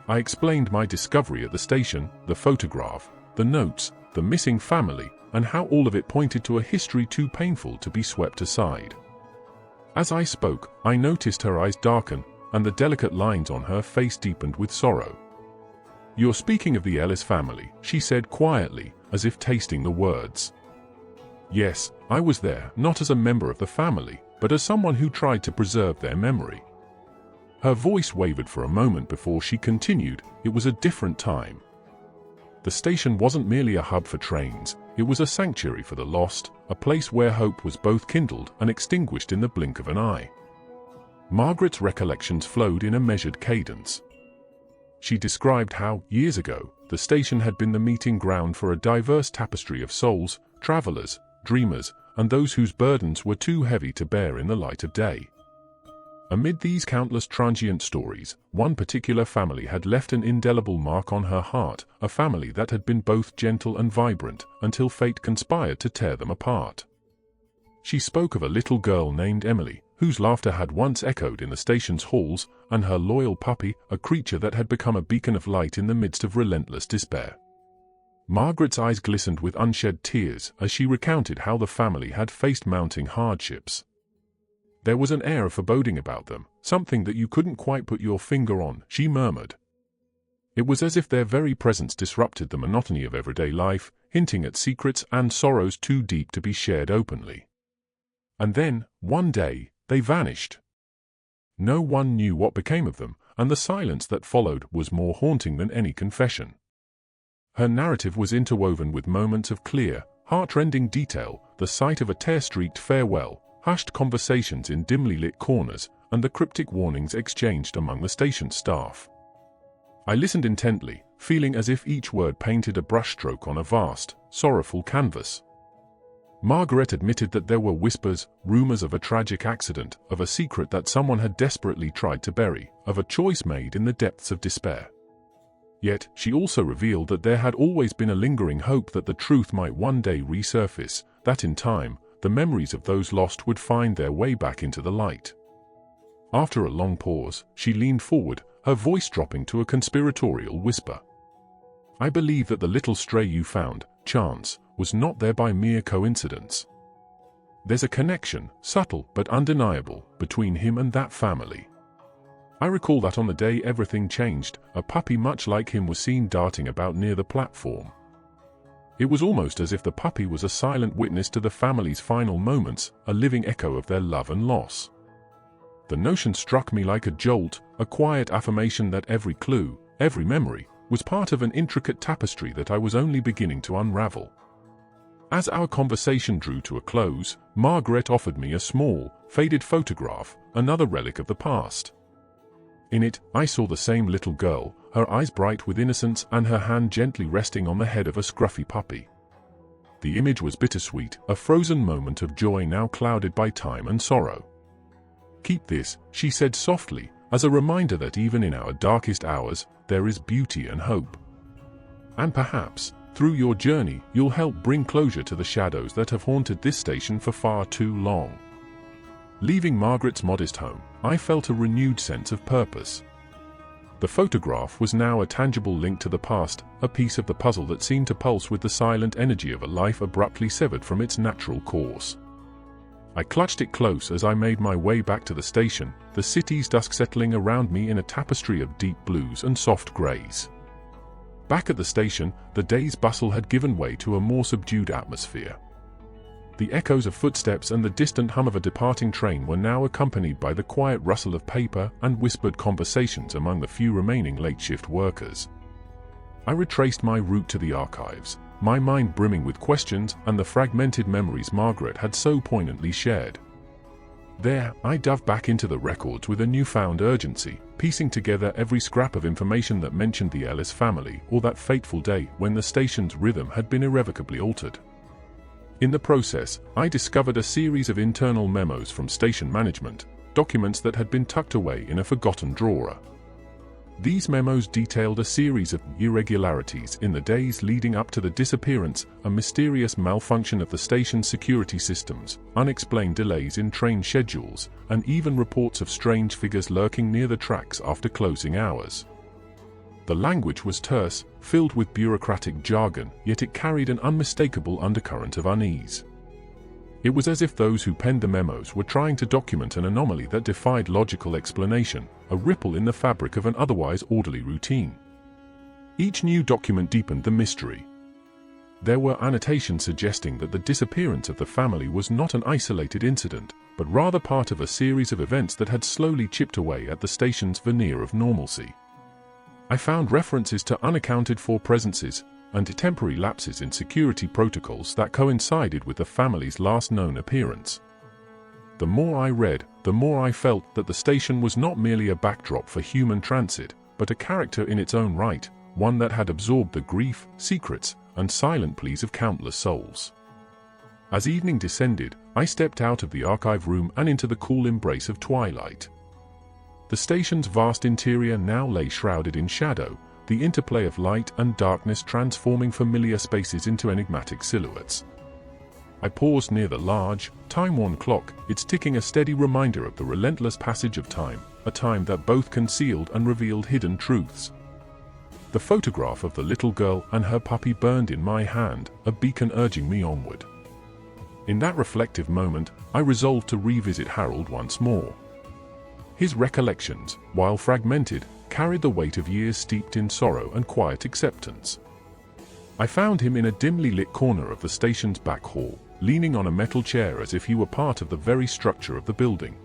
I explained my discovery at the station, the photograph, the notes, the missing family, and how all of it pointed to a history too painful to be swept aside. As I spoke, I noticed her eyes darken, and the delicate lines on her face deepened with sorrow. "You're speaking of the Ellis family," she said quietly, as if tasting the words. "Yes, I was there, not as a member of the family, but as someone who tried to preserve their memory." Her voice wavered for a moment before she continued, "It was a different time. The station wasn't merely a hub for trains, it was a sanctuary for the lost, a place where hope was both kindled and extinguished in the blink of an eye." Margaret's recollections flowed in a measured cadence. She described how, years ago, the station had been the meeting ground for a diverse tapestry of souls, travelers, dreamers, and those whose burdens were too heavy to bear in the light of day. Amid these countless transient stories, one particular family had left an indelible mark on her heart, a family that had been both gentle and vibrant, until fate conspired to tear them apart. She spoke of a little girl named Emily, whose laughter had once echoed in the station's halls, and her loyal puppy, a creature that had become a beacon of light in the midst of relentless despair. Margaret's eyes glistened with unshed tears as she recounted how the family had faced mounting hardships. There was an air of foreboding about them, something that you couldn't quite put your finger on, she murmured. It was as if their very presence disrupted the monotony of everyday life, hinting at secrets and sorrows too deep to be shared openly. And then, one day, they vanished. No one knew what became of them, and the silence that followed was more haunting than any confession. Her narrative was interwoven with moments of clear, heart-rending detail, the sight of a tear-streaked farewell, hushed conversations in dimly lit corners, and the cryptic warnings exchanged among the station staff. I listened intently, feeling as if each word painted a brushstroke on a vast, sorrowful canvas. Margaret admitted that there were whispers, rumors of a tragic accident, of a secret that someone had desperately tried to bury, of a choice made in the depths of despair. Yet, she also revealed that there had always been a lingering hope that the truth might one day resurface, that in time, the memories of those lost would find their way back into the light. After a long pause, she leaned forward, her voice dropping to a conspiratorial whisper. "I believe that the little stray you found, Chance, was not there by mere coincidence. There's a connection, subtle but undeniable, between him and that family. I recall that on the day everything changed, a puppy much like him was seen darting about near the platform. It was almost as if the puppy was a silent witness to the family's final moments, a living echo of their love and loss. The notion struck me like a jolt, a quiet affirmation that every clue, every memory, was part of an intricate tapestry that I was only beginning to unravel." As our conversation drew to a close, Margaret offered me a small, faded photograph, another relic of the past. In it, I saw the same little girl, her eyes bright with innocence and her hand gently resting on the head of a scruffy puppy. The image was bittersweet, a frozen moment of joy now clouded by time and sorrow. "Keep this," she said softly, "as a reminder that even in our darkest hours, there is beauty and hope. And perhaps, through your journey, you'll help bring closure to the shadows that have haunted this station for far too long." Leaving Margaret's modest home, I felt a renewed sense of purpose. The photograph was now a tangible link to the past, a piece of the puzzle that seemed to pulse with the silent energy of a life abruptly severed from its natural course. I clutched it close as I made my way back to the station, the city's dusk settling around me in a tapestry of deep blues and soft greys. Back at the station, the day's bustle had given way to a more subdued atmosphere. The echoes of footsteps and the distant hum of a departing train were now accompanied by the quiet rustle of paper and whispered conversations among the few remaining late-shift workers. I retraced my route to the archives, my mind brimming with questions and the fragmented memories Margaret had so poignantly shared. There, I dove back into the records with a newfound urgency, piecing together every scrap of information that mentioned the Ellis family or that fateful day when the station's rhythm had been irrevocably altered. In the process, I discovered a series of internal memos from station management, documents that had been tucked away in a forgotten drawer. These memos detailed a series of irregularities in the days leading up to the disappearance, a mysterious malfunction of the station's security systems, unexplained delays in train schedules, and even reports of strange figures lurking near the tracks after closing hours. The language was terse, filled with bureaucratic jargon, yet it carried an unmistakable undercurrent of unease. It was as if those who penned the memos were trying to document an anomaly that defied logical explanation, a ripple in the fabric of an otherwise orderly routine. Each new document deepened the mystery. There were annotations suggesting that the disappearance of the family was not an isolated incident, but rather part of a series of events that had slowly chipped away at the station's veneer of normalcy. I found references to unaccounted-for presences and temporary lapses in security protocols that coincided with the family's last known appearance. The more I read, the more I felt that the station was not merely a backdrop for human transit, but a character in its own right, one that had absorbed the grief, secrets, and silent pleas of countless souls. As evening descended, I stepped out of the archive room and into the cool embrace of twilight. The station's vast interior now lay shrouded in shadow, the interplay of light and darkness transforming familiar spaces into enigmatic silhouettes. I paused near the large, time-worn clock, its ticking a steady reminder of the relentless passage of time, a time that both concealed and revealed hidden truths. The photograph of the little girl and her puppy burned in my hand, a beacon urging me onward. In that reflective moment, I resolved to revisit Harold once more. His recollections, while fragmented, carried the weight of years steeped in sorrow and quiet acceptance. I found him in a dimly lit corner of the station's back hall, leaning on a metal chair as if he were part of the very structure of the building.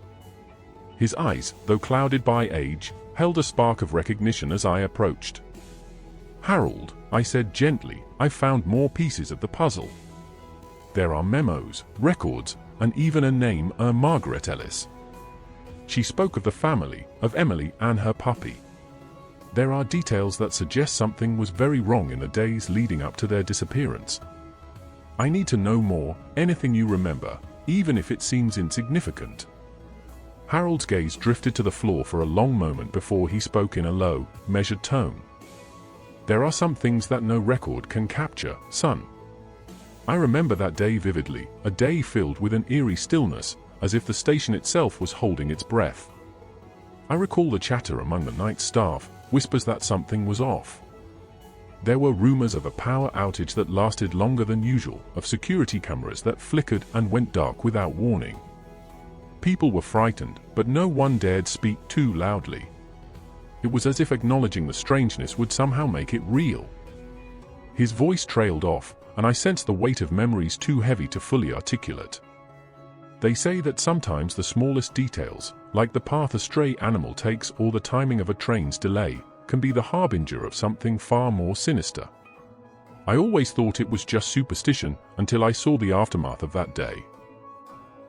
His eyes, though clouded by age, held a spark of recognition as I approached. "Harold," I said gently, "I've found more pieces of the puzzle. There are memos, records, and even a name, Margaret Ellis." She spoke of the family, of Emily and her puppy. There are details that suggest something was very wrong in the days leading up to their disappearance. I need to know more, anything you remember, even if it seems insignificant. Harold's gaze drifted to the floor for a long moment before he spoke in a low, measured tone. There are some things that no record can capture, son. I remember that day vividly, a day filled with an eerie stillness, as if the station itself was holding its breath. I recall the chatter among the night staff, whispers that something was off. There were rumors of a power outage that lasted longer than usual, of security cameras that flickered and went dark without warning. People were frightened, but no one dared speak too loudly. It was as if acknowledging the strangeness would somehow make it real. His voice trailed off, and I sensed the weight of memories too heavy to fully articulate. They say that sometimes the smallest details, like the path a stray animal takes or the timing of a train's delay, can be the harbinger of something far more sinister. I always thought it was just superstition until I saw the aftermath of that day.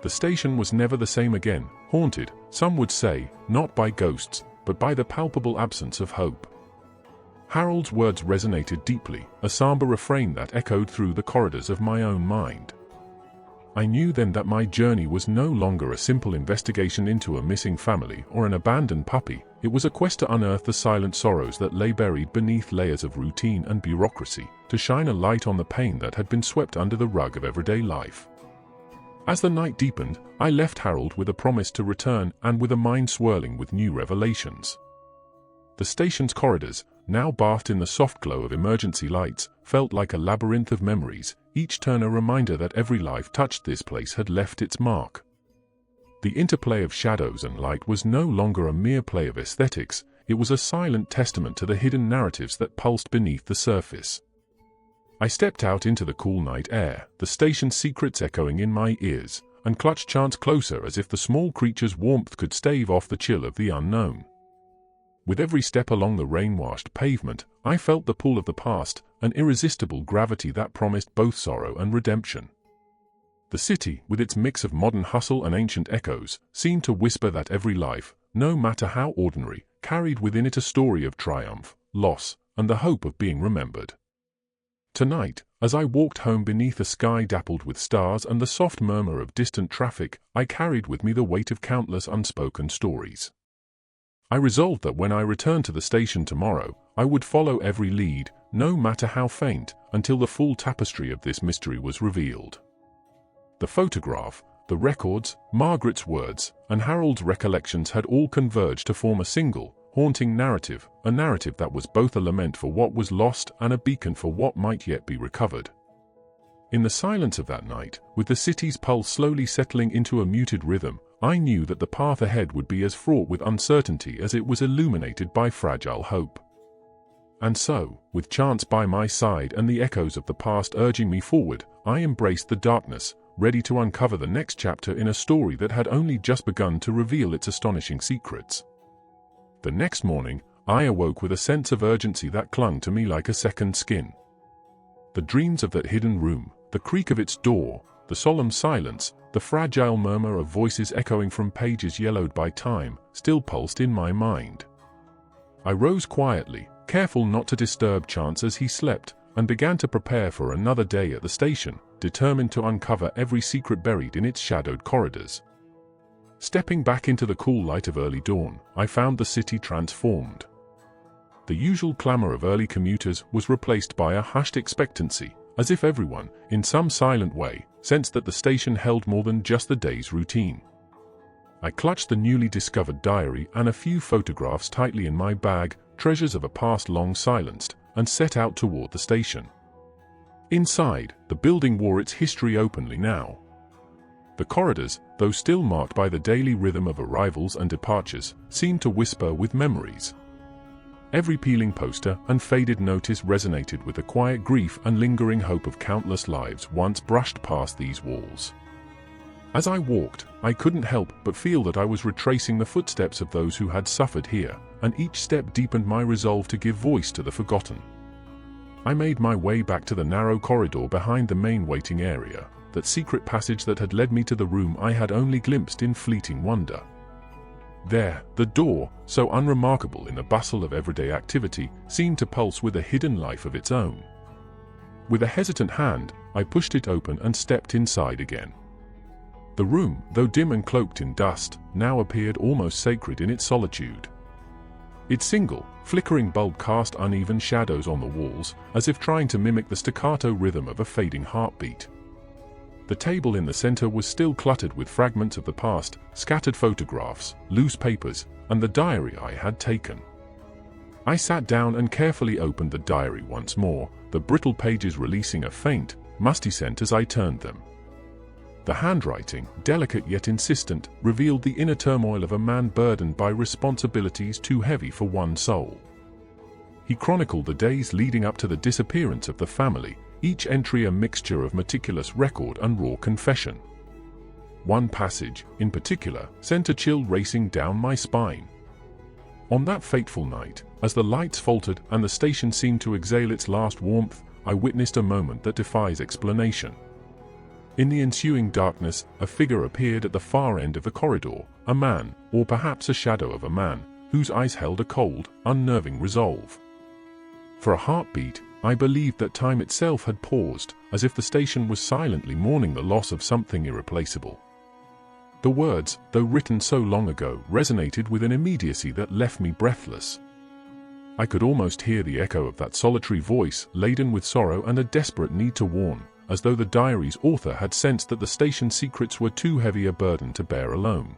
The station was never the same again, haunted, some would say, not by ghosts, but by the palpable absence of hope. Harold's words resonated deeply, a somber refrain that echoed through the corridors of my own mind. I knew then that my journey was no longer a simple investigation into a missing family or an abandoned puppy. It was a quest to unearth the silent sorrows that lay buried beneath layers of routine and bureaucracy, to shine a light on the pain that had been swept under the rug of everyday life. As the night deepened, I left Harold with a promise to return and with a mind swirling with new revelations. The station's corridors, now bathed in the soft glow of emergency lights, felt like a labyrinth of memories, each turn a reminder that every life touched this place had left its mark. The interplay of shadows and light was no longer a mere play of aesthetics, it was a silent testament to the hidden narratives that pulsed beneath the surface. I stepped out into the cool night air, the station's secrets echoing in my ears, and clutched chance closer as if the small creature's warmth could stave off the chill of the unknown. With every step along the rain-washed pavement, I felt the pull of the past, an irresistible gravity that promised both sorrow and redemption. The city, with its mix of modern hustle and ancient echoes, seemed to whisper that every life, no matter how ordinary, carried within it a story of triumph, loss, and the hope of being remembered. Tonight, as I walked home beneath a sky dappled with stars and the soft murmur of distant traffic, I carried with me the weight of countless unspoken stories. I resolved that when I returned to the station tomorrow, I would follow every lead, no matter how faint, until the full tapestry of this mystery was revealed. The photograph, the records, Margaret's words, and Harold's recollections had all converged to form a single, haunting narrative, a narrative that was both a lament for what was lost and a beacon for what might yet be recovered. In the silence of that night, with the city's pulse slowly settling into a muted rhythm, I knew that the path ahead would be as fraught with uncertainty as it was illuminated by fragile hope. And so, with chance by my side and the echoes of the past urging me forward, I embraced the darkness, ready to uncover the next chapter in a story that had only just begun to reveal its astonishing secrets. The next morning, I awoke with a sense of urgency that clung to me like a second skin. The dreams of that hidden room, the creak of its door, the solemn silence, the fragile murmur of voices echoing from pages yellowed by time, still pulsed in my mind. I rose quietly, careful not to disturb Chance as he slept, and began to prepare for another day at the station, determined to uncover every secret buried in its shadowed corridors. Stepping back into the cool light of early dawn, I found the city transformed. The usual clamor of early commuters was replaced by a hushed expectancy, as if everyone, in some silent way, sensed that the station held more than just the day's routine. I clutched the newly discovered diary and a few photographs tightly in my bag, treasures of a past long silenced, and set out toward the station. Inside, the building wore its history openly now. The corridors, though still marked by the daily rhythm of arrivals and departures, seemed to whisper with memories. Every peeling poster and faded notice resonated with the quiet grief and lingering hope of countless lives once brushed past these walls. As I walked, I couldn't help but feel that I was retracing the footsteps of those who had suffered here, and each step deepened my resolve to give voice to the forgotten. I made my way back to the narrow corridor behind the main waiting area, that secret passage that had led me to the room I had only glimpsed in fleeting wonder. There, the door, so unremarkable in the bustle of everyday activity, seemed to pulse with a hidden life of its own. With a hesitant hand, I pushed it open and stepped inside again. The room, though dim and cloaked in dust, now appeared almost sacred in its solitude. Its single, flickering bulb cast uneven shadows on the walls, as if trying to mimic the staccato rhythm of a fading heartbeat. The table in the center was still cluttered with fragments of the past, scattered photographs, loose papers, and the diary I had taken. I sat down and carefully opened the diary once more, the brittle pages releasing a faint, musty scent as I turned them. The handwriting, delicate yet insistent, revealed the inner turmoil of a man burdened by responsibilities too heavy for one soul. He chronicled the days leading up to the disappearance of the family, each entry a mixture of meticulous record and raw confession. One passage, in particular, sent a chill racing down my spine. On that fateful night, as the lights faltered and the station seemed to exhale its last warmth, I witnessed a moment that defies explanation. In the ensuing darkness, a figure appeared at the far end of the corridor, a man, or perhaps a shadow of a man, whose eyes held a cold, unnerving resolve. For a heartbeat, I believed that time itself had paused, as if the station was silently mourning the loss of something irreplaceable. The words, though written so long ago, resonated with an immediacy that left me breathless. I could almost hear the echo of that solitary voice, laden with sorrow and a desperate need to warn, as though the diary's author had sensed that the station's secrets were too heavy a burden to bear alone.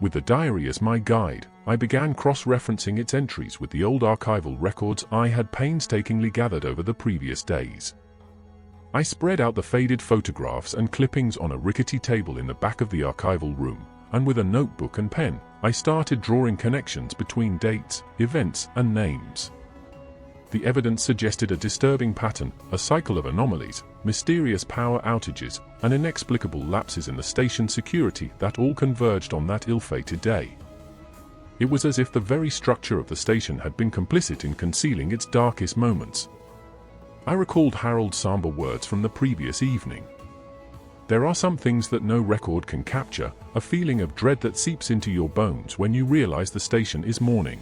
With the diary as my guide, I began cross-referencing its entries with the old archival records I had painstakingly gathered over the previous days. I spread out the faded photographs and clippings on a rickety table in the back of the archival room, and with a notebook and pen, I started drawing connections between dates, events, and names. The evidence suggested a disturbing pattern, a cycle of anomalies, mysterious power outages, and inexplicable lapses in the station's security that all converged on that ill-fated day. It was as if the very structure of the station had been complicit in concealing its darkest moments. I recalled Harold's somber words from the previous evening. There are some things that no record can capture, a feeling of dread that seeps into your bones when you realize the station is mourning.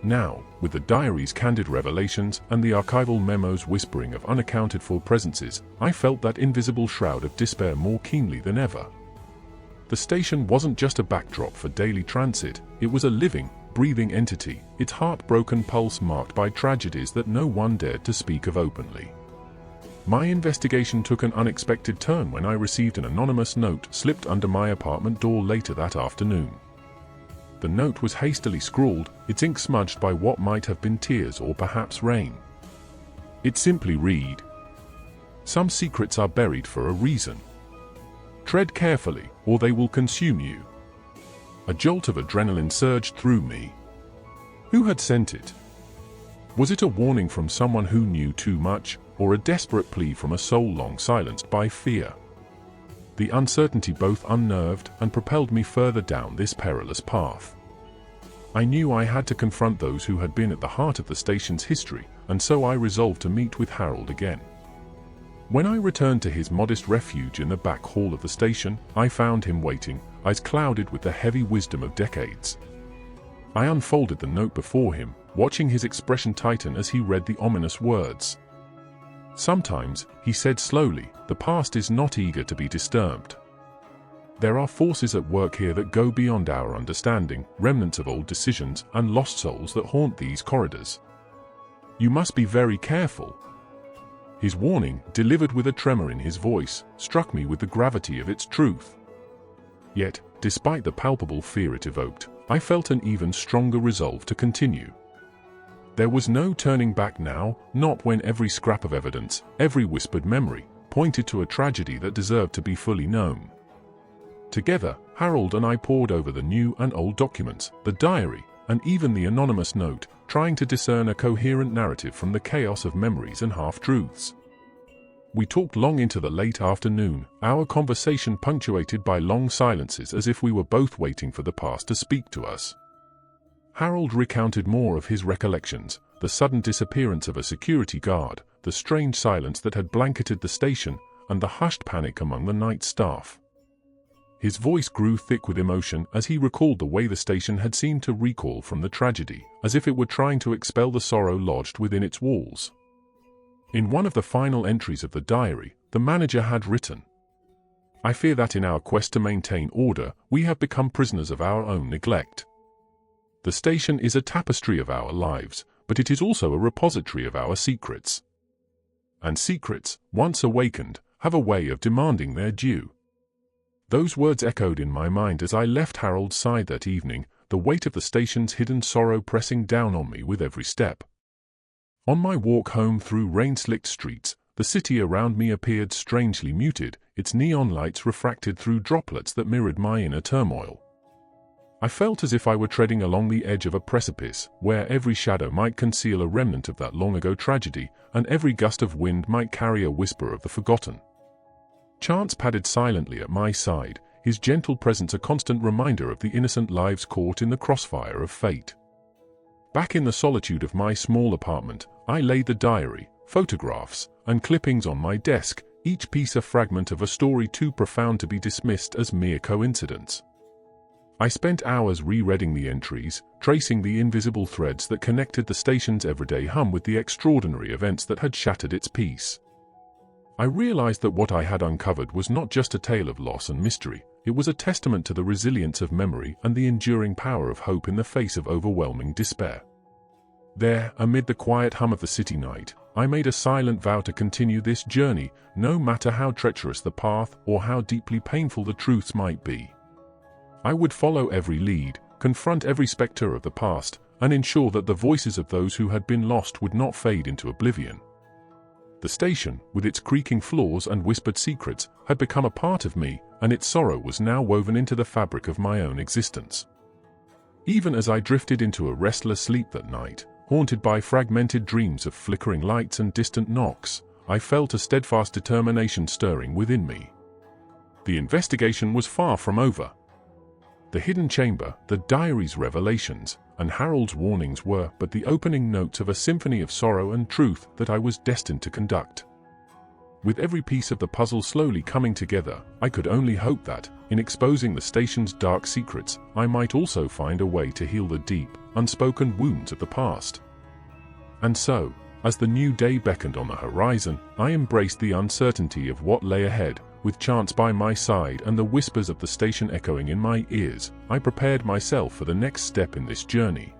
Now, with the diary's candid revelations and the archival memos whispering of unaccounted-for presences, I felt that invisible shroud of despair more keenly than ever. The station wasn't just a backdrop for daily transit, it was a living, breathing entity, its heartbroken pulse marked by tragedies that no one dared to speak of openly. My investigation took an unexpected turn when I received an anonymous note slipped under my apartment door later that afternoon. The note was hastily scrawled, its ink smudged by what might have been tears or perhaps rain. It simply read, "Some secrets are buried for a reason. Tread carefully, or they will consume you." A jolt of adrenaline surged through me. Who had sent it? Was it a warning from someone who knew too much, or a desperate plea from a soul long silenced by fear? The uncertainty both unnerved and propelled me further down this perilous path. I knew I had to confront those who had been at the heart of the station's history, and so I resolved to meet with Harold again. When I returned to his modest refuge in the back hall of the station, I found him waiting, eyes clouded with the heavy wisdom of decades. I unfolded the note before him, watching his expression tighten as he read the ominous words. "Sometimes," he said slowly, "the past is not eager to be disturbed. There are forces at work here that go beyond our understanding, remnants of old decisions and lost souls that haunt these corridors. You must be very careful." His warning, delivered with a tremor in his voice, struck me with the gravity of its truth. Yet, despite the palpable fear it evoked, I felt an even stronger resolve to continue. There was no turning back now, not when every scrap of evidence, every whispered memory, pointed to a tragedy that deserved to be fully known. Together, Harold and I pored over the new and old documents, the diary, and even the anonymous note, trying to discern a coherent narrative from the chaos of memories and half-truths. We talked long into the late afternoon, our conversation punctuated by long silences as if we were both waiting for the past to speak to us. Harold recounted more of his recollections, the sudden disappearance of a security guard, the strange silence that had blanketed the station, and the hushed panic among the night staff. His voice grew thick with emotion as he recalled the way the station had seemed to recoil from the tragedy, as if it were trying to expel the sorrow lodged within its walls. In one of the final entries of the diary, the manager had written, "I fear that in our quest to maintain order, we have become prisoners of our own neglect. The station is a tapestry of our lives, but it is also a repository of our secrets. And secrets, once awakened, have a way of demanding their due." Those words echoed in my mind as I left Harold's side that evening, the weight of the station's hidden sorrow pressing down on me with every step. On my walk home through rain-slicked streets, the city around me appeared strangely muted, its neon lights refracted through droplets that mirrored my inner turmoil. I felt as if I were treading along the edge of a precipice, where every shadow might conceal a remnant of that long-ago tragedy, and every gust of wind might carry a whisper of the forgotten. Chance padded silently at my side, his gentle presence a constant reminder of the innocent lives caught in the crossfire of fate. Back in the solitude of my small apartment, I laid the diary, photographs, and clippings on my desk, each piece a fragment of a story too profound to be dismissed as mere coincidence. I spent hours rereading the entries, tracing the invisible threads that connected the station's everyday hum with the extraordinary events that had shattered its peace. I realized that what I had uncovered was not just a tale of loss and mystery, it was a testament to the resilience of memory and the enduring power of hope in the face of overwhelming despair. There, amid the quiet hum of the city night, I made a silent vow to continue this journey, no matter how treacherous the path or how deeply painful the truths might be. I would follow every lead, confront every spectre of the past, and ensure that the voices of those who had been lost would not fade into oblivion. The station, with its creaking floors and whispered secrets, had become a part of me, and its sorrow was now woven into the fabric of my own existence. Even as I drifted into a restless sleep that night, haunted by fragmented dreams of flickering lights and distant knocks, I felt a steadfast determination stirring within me. The investigation was far from over. The hidden chamber, the diary's revelations, and Harold's warnings were but the opening notes of a symphony of sorrow and truth that I was destined to conduct. With every piece of the puzzle slowly coming together, I could only hope that, in exposing the station's dark secrets, I might also find a way to heal the deep, unspoken wounds of the past. And so, as the new day beckoned on the horizon, I embraced the uncertainty of what lay ahead. With chance by my side and the whispers of the station echoing in my ears, I prepared myself for the next step in this journey.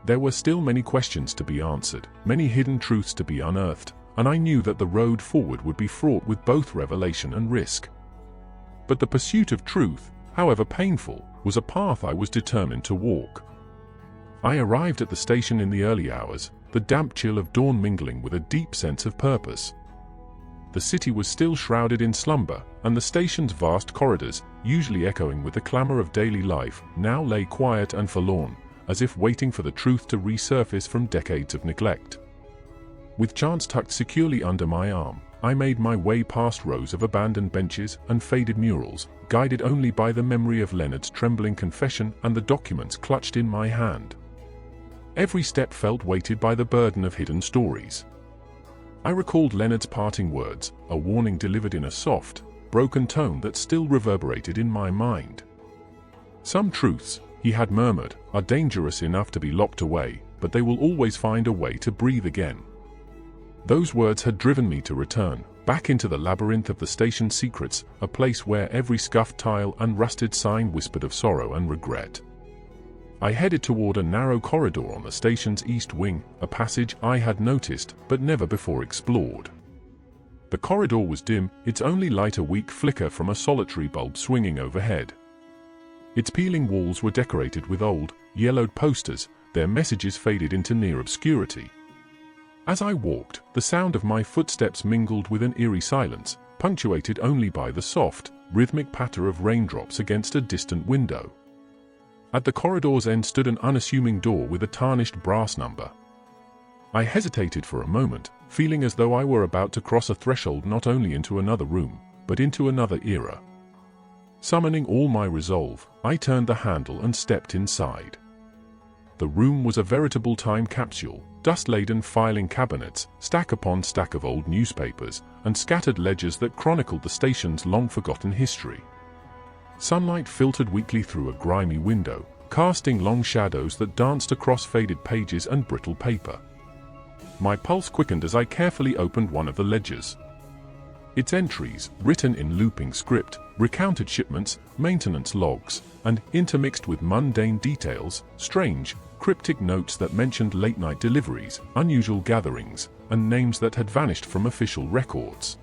There were still many questions to be answered, many hidden truths to be unearthed, and I knew that the road forward would be fraught with both revelation and risk. But the pursuit of truth, however painful, was a path I was determined to walk. I arrived at the station in the early hours, the damp chill of dawn mingling with a deep sense of purpose. The city was still shrouded in slumber, and the station's vast corridors, usually echoing with the clamor of daily life, now lay quiet and forlorn, as if waiting for the truth to resurface from decades of neglect. With chance tucked securely under my arm, I made my way past rows of abandoned benches and faded murals, guided only by the memory of Leonard's trembling confession and the documents clutched in my hand. Every step felt weighted by the burden of hidden stories. I recalled Leonard's parting words, a warning delivered in a soft, broken tone that still reverberated in my mind. Some truths, he had murmured, are dangerous enough to be locked away, but they will always find a way to breathe again. Those words had driven me to return, back into the labyrinth of the station's secrets, a place where every scuffed tile and rusted sign whispered of sorrow and regret. I headed toward a narrow corridor on the station's east wing, a passage I had noticed but never before explored. The corridor was dim, its only light a weak flicker from a solitary bulb swinging overhead. Its peeling walls were decorated with old, yellowed posters, their messages faded into near obscurity. As I walked, the sound of my footsteps mingled with an eerie silence, punctuated only by the soft, rhythmic patter of raindrops against a distant window. At the corridor's end stood an unassuming door with a tarnished brass number. I hesitated for a moment, feeling as though I were about to cross a threshold not only into another room, but into another era. Summoning all my resolve, I turned the handle and stepped inside. The room was a veritable time capsule, dust-laden filing cabinets, stack upon stack of old newspapers, and scattered ledgers that chronicled the station's long-forgotten history. Sunlight filtered weakly through a grimy window, casting long shadows that danced across faded pages and brittle paper. My pulse quickened as I carefully opened one of the ledgers. Its entries, written in looping script, recounted shipments, maintenance logs, and, intermixed with mundane details, strange, cryptic notes that mentioned late-night deliveries, unusual gatherings, and names that had vanished from official records.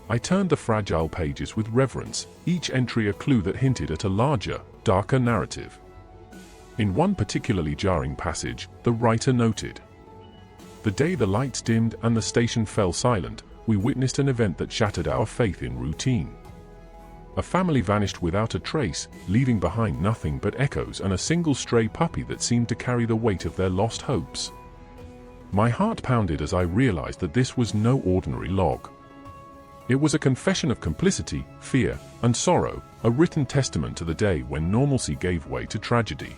I turned the fragile pages with reverence, each entry a clue that hinted at a larger, darker narrative. In one particularly jarring passage, the writer noted, "The day the lights dimmed and the station fell silent, we witnessed an event that shattered our faith in routine. A family vanished without a trace, leaving behind nothing but echoes and a single stray puppy that seemed to carry the weight of their lost hopes." My heart pounded as I realized that this was no ordinary log. It was a confession of complicity, fear, and sorrow, a written testament to the day when normalcy gave way to tragedy.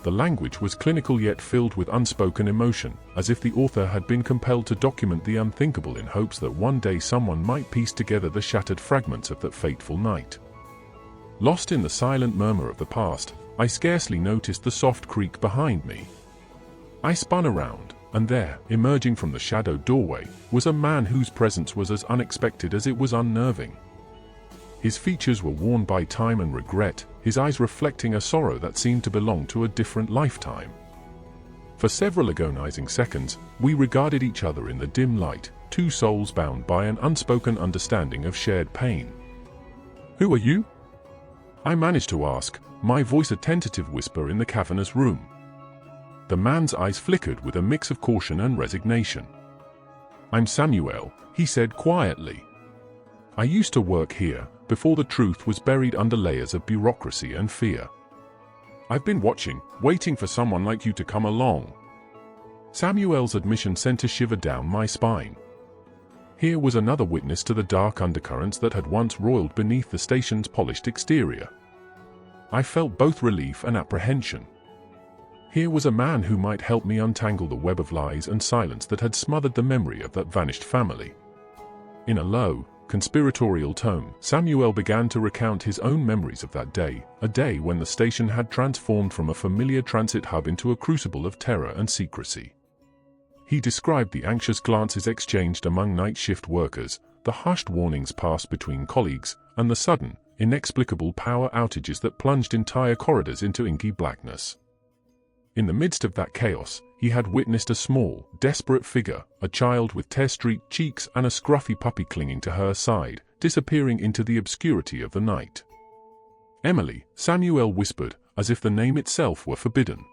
The language was clinical yet filled with unspoken emotion, as if the author had been compelled to document the unthinkable in hopes that one day someone might piece together the shattered fragments of that fateful night. Lost in the silent murmur of the past, I scarcely noticed the soft creak behind me. I spun around, and there, emerging from the shadowed doorway, was a man whose presence was as unexpected as it was unnerving. His features were worn by time and regret, his eyes reflecting a sorrow that seemed to belong to a different lifetime. For several agonizing seconds, we regarded each other in the dim light, two souls bound by an unspoken understanding of shared pain. "Who are you?" I managed to ask, my voice a tentative whisper in the cavernous room. The man's eyes flickered with a mix of caution and resignation. "I'm Samuel," he said quietly. "I used to work here, before the truth was buried under layers of bureaucracy and fear. I've been watching, waiting for someone like you to come along." Samuel's admission sent a shiver down my spine. Here was another witness to the dark undercurrents that had once roiled beneath the station's polished exterior. I felt both relief and apprehension. Here was a man who might help me untangle the web of lies and silence that had smothered the memory of that vanished family. In a low, conspiratorial tone, Samuel began to recount his own memories of that day, a day when the station had transformed from a familiar transit hub into a crucible of terror and secrecy. He described the anxious glances exchanged among night shift workers, the hushed warnings passed between colleagues, and the sudden, inexplicable power outages that plunged entire corridors into inky blackness. In the midst of that chaos, he had witnessed a small, desperate figure, a child with tear-streaked cheeks and a scruffy puppy clinging to her side, disappearing into the obscurity of the night. "Emily," Samuel whispered, as if the name itself were forbidden.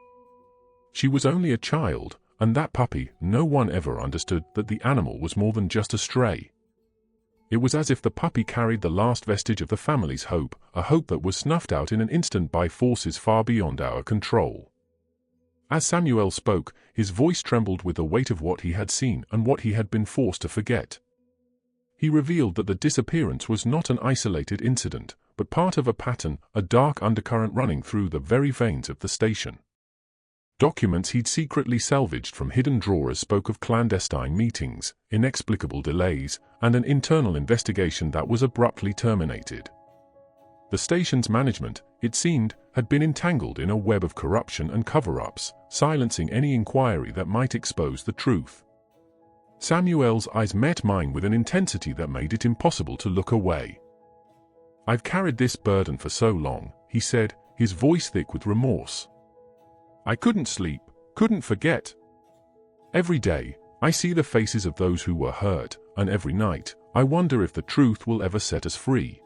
She was only a child, and that puppy, no one ever understood that the animal was more than just a stray. It was as if the puppy carried the last vestige of the family's hope, a hope that was snuffed out in an instant by forces far beyond our control. As Samuel spoke, his voice trembled with the weight of what he had seen and what he had been forced to forget. He revealed that the disappearance was not an isolated incident, but part of a pattern, a dark undercurrent running through the very veins of the station. Documents he'd secretly salvaged from hidden drawers spoke of clandestine meetings, inexplicable delays, and an internal investigation that was abruptly terminated. The station's management, it seemed, had been entangled in a web of corruption and cover-ups, silencing any inquiry that might expose the truth. Samuel's eyes met mine with an intensity that made it impossible to look away. "I've carried this burden for so long," he said, his voice thick with remorse. "I couldn't sleep, couldn't forget. Every day, I see the faces of those who were hurt, and every night, I wonder if the truth will ever set us free."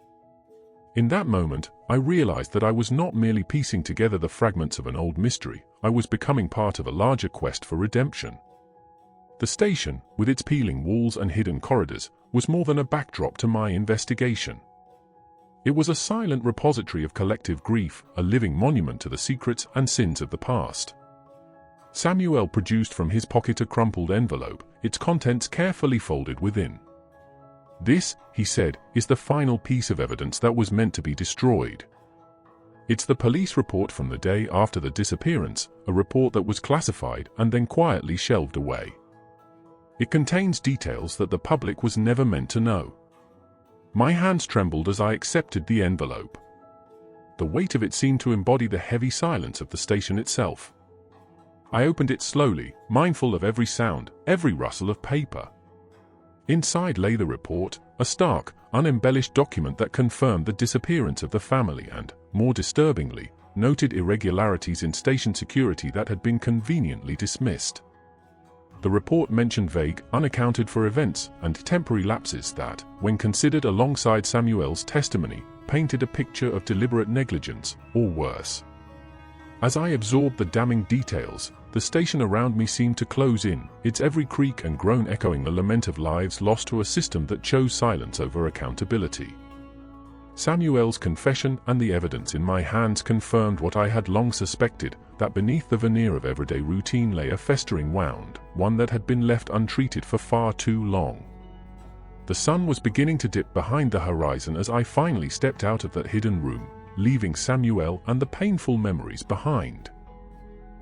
In that moment, I realized that I was not merely piecing together the fragments of an old mystery, I was becoming part of a larger quest for redemption. The station, with its peeling walls and hidden corridors, was more than a backdrop to my investigation. It was a silent repository of collective grief, a living monument to the secrets and sins of the past. Samuel produced from his pocket a crumpled envelope, its contents carefully folded within. "This," he said, "is the final piece of evidence that was meant to be destroyed. It's the police report from the day after the disappearance, a report that was classified and then quietly shelved away. It contains details that the public was never meant to know." My hands trembled as I accepted the envelope. The weight of it seemed to embody the heavy silence of the station itself. I opened it slowly, mindful of every sound, every rustle of paper. Inside lay the report, a stark, unembellished document that confirmed the disappearance of the family and, more disturbingly, noted irregularities in station security that had been conveniently dismissed. The report mentioned vague, unaccounted for events and temporary lapses that, when considered alongside Samuel's testimony, painted a picture of deliberate negligence, or worse. As I absorbed the damning details, the station around me seemed to close in, its every creak and groan echoing the lament of lives lost to a system that chose silence over accountability. Samuel's confession and the evidence in my hands confirmed what I had long suspected, that beneath the veneer of everyday routine lay a festering wound, one that had been left untreated for far too long. The sun was beginning to dip behind the horizon as I finally stepped out of that hidden room, leaving Samuel and the painful memories behind.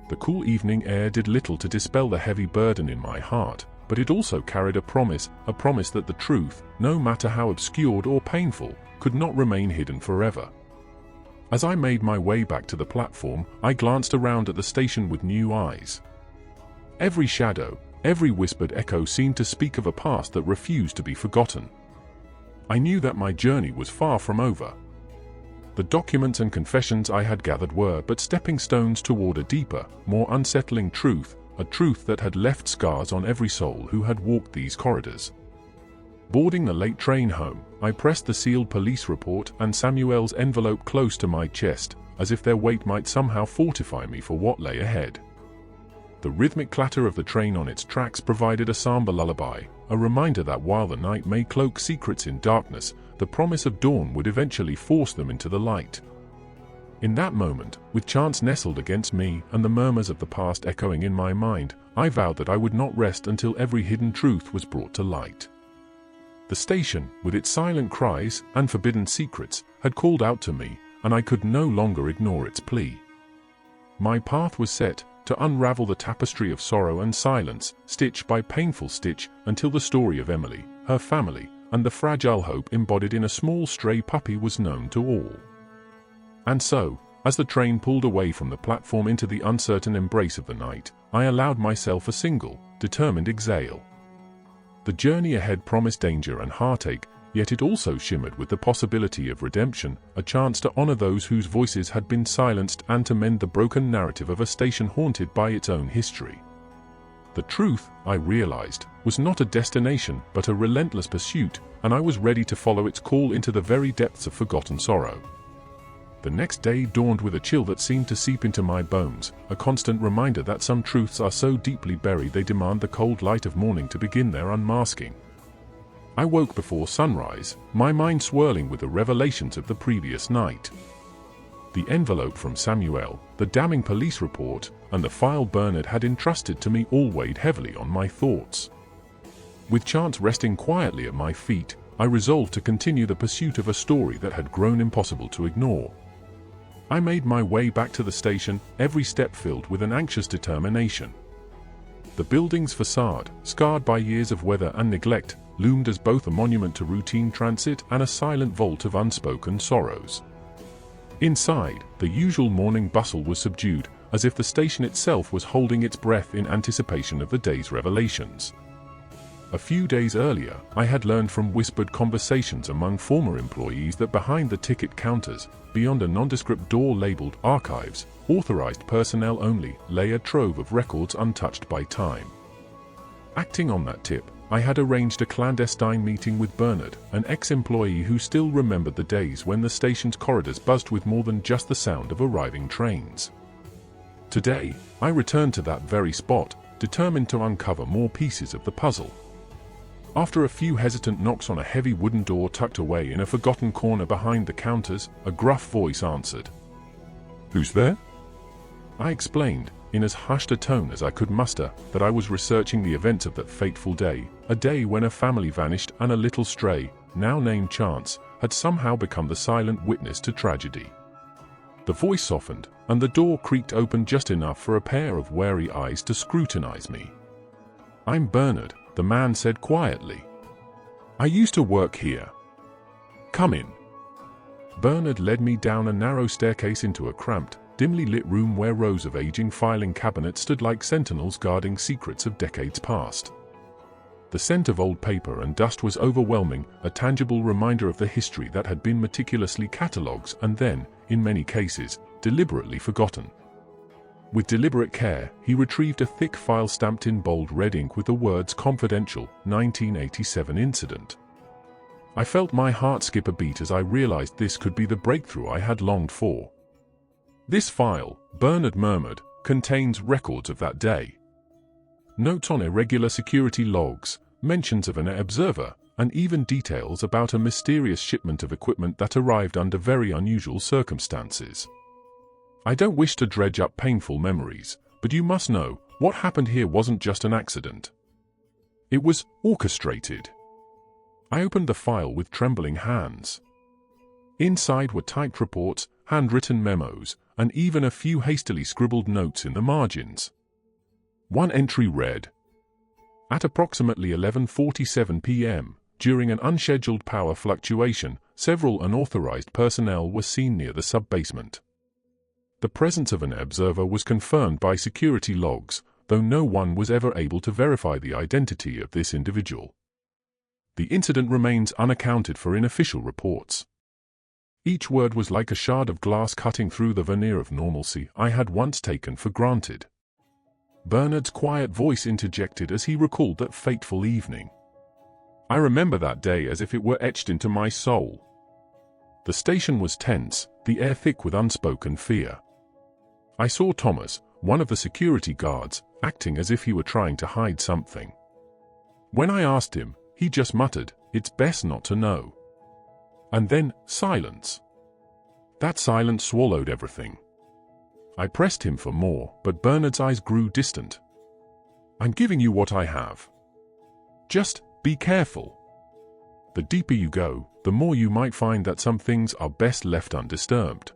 The cool evening air did little to dispel the heavy burden in my heart, but it also carried a promise that the truth, no matter how obscured or painful, could not remain hidden forever. As I made my way back to the platform, I glanced around at the station with new eyes. Every shadow, every whispered echo seemed to speak of a past that refused to be forgotten. I knew that my journey was far from over. The documents and confessions I had gathered were but stepping stones toward a deeper, more unsettling truth, a truth that had left scars on every soul who had walked these corridors. Boarding the late train home, I pressed the sealed police report and Samuel's envelope close to my chest, as if their weight might somehow fortify me for what lay ahead. The rhythmic clatter of the train on its tracks provided a somber lullaby, a reminder that while the night may cloak secrets in darkness, the promise of dawn would eventually force them into the light. In that moment, with chance nestled against me and the murmurs of the past echoing in my mind, I vowed that I would not rest until every hidden truth was brought to light. The station, with its silent cries and forbidden secrets, had called out to me, and I could no longer ignore its plea. My path was set, to unravel the tapestry of sorrow and silence, stitch by painful stitch, until the story of Emily, her family, and the fragile hope embodied in a small stray puppy was known to all. And so, as the train pulled away from the platform into the uncertain embrace of the night, I allowed myself a single, determined exhale. The journey ahead promised danger and heartache, yet it also shimmered with the possibility of redemption, a chance to honor those whose voices had been silenced and to mend the broken narrative of a station haunted by its own history. The truth, I realized, was not a destination but a relentless pursuit, and I was ready to follow its call into the very depths of forgotten sorrow. The next day dawned with a chill that seemed to seep into my bones, a constant reminder that some truths are so deeply buried they demand the cold light of morning to begin their unmasking. I woke before sunrise, my mind swirling with the revelations of the previous night. The envelope from Samuel, the damning police report, and the file Bernard had entrusted to me all weighed heavily on my thoughts. With chance resting quietly at my feet, I resolved to continue the pursuit of a story that had grown impossible to ignore. I made my way back to the station, every step filled with an anxious determination. The building's facade, scarred by years of weather and neglect, loomed as both a monument to routine transit and a silent vault of unspoken sorrows. Inside, the usual morning bustle was subdued, as if the station itself was holding its breath in anticipation of the day's revelations. A few days earlier, I had learned from whispered conversations among former employees that behind the ticket counters, beyond a nondescript door labeled archives, authorized personnel only, lay a trove of records untouched by time. Acting on that tip, I had arranged a clandestine meeting with Bernard, an ex-employee who still remembered the days when the station's corridors buzzed with more than just the sound of arriving trains. Today, I returned to that very spot, determined to uncover more pieces of the puzzle. After a few hesitant knocks on a heavy wooden door tucked away in a forgotten corner behind the counters, a gruff voice answered. "Who's there?" I explained, in as hushed a tone as I could muster, that I was researching the events of that fateful day, a day when a family vanished and a little stray, now named Chance, had somehow become the silent witness to tragedy. The voice softened, and the door creaked open just enough for a pair of wary eyes to scrutinize me. "I'm Bernard," the man said quietly. "I used to work here. Come in." Bernard led me down a narrow staircase into a cramped, dimly lit room where rows of aging filing cabinets stood like sentinels guarding secrets of decades past. The scent of old paper and dust was overwhelming, a tangible reminder of the history that had been meticulously catalogued and then, in many cases, deliberately forgotten. With deliberate care, he retrieved a thick file stamped in bold red ink with the words "Confidential, 1987 Incident." I felt my heart skip a beat as I realized this could be the breakthrough I had longed for. "This file," Bernard murmured, "contains records of that day. Notes on irregular security logs, mentions of an observer, and even details about a mysterious shipment of equipment that arrived under very unusual circumstances. I don't wish to dredge up painful memories, but you must know, what happened here wasn't just an accident. It was orchestrated." I opened the file with trembling hands. Inside were typed reports, handwritten memos, and even a few hastily scribbled notes in the margins. One entry read, "At approximately 11:47 p.m., during an unscheduled power fluctuation, several unauthorized personnel were seen near the sub-basement. The presence of an observer was confirmed by security logs, though no one was ever able to verify the identity of this individual. The incident remains unaccounted for in official reports." Each word was like a shard of glass cutting through the veneer of normalcy I had once taken for granted. Bernard's quiet voice interjected as he recalled that fateful evening. "I remember that day as if it were etched into my soul. The station was tense, the air thick with unspoken fear. I saw Thomas, one of the security guards, acting as if he were trying to hide something. When I asked him, he just muttered, 'It's best not to know.' And then, silence. That silence swallowed everything. I pressed him for more, but Bernard's eyes grew distant. 'I'm giving you what I have. Just be careful. The deeper you go, the more you might find that some things are best left undisturbed.'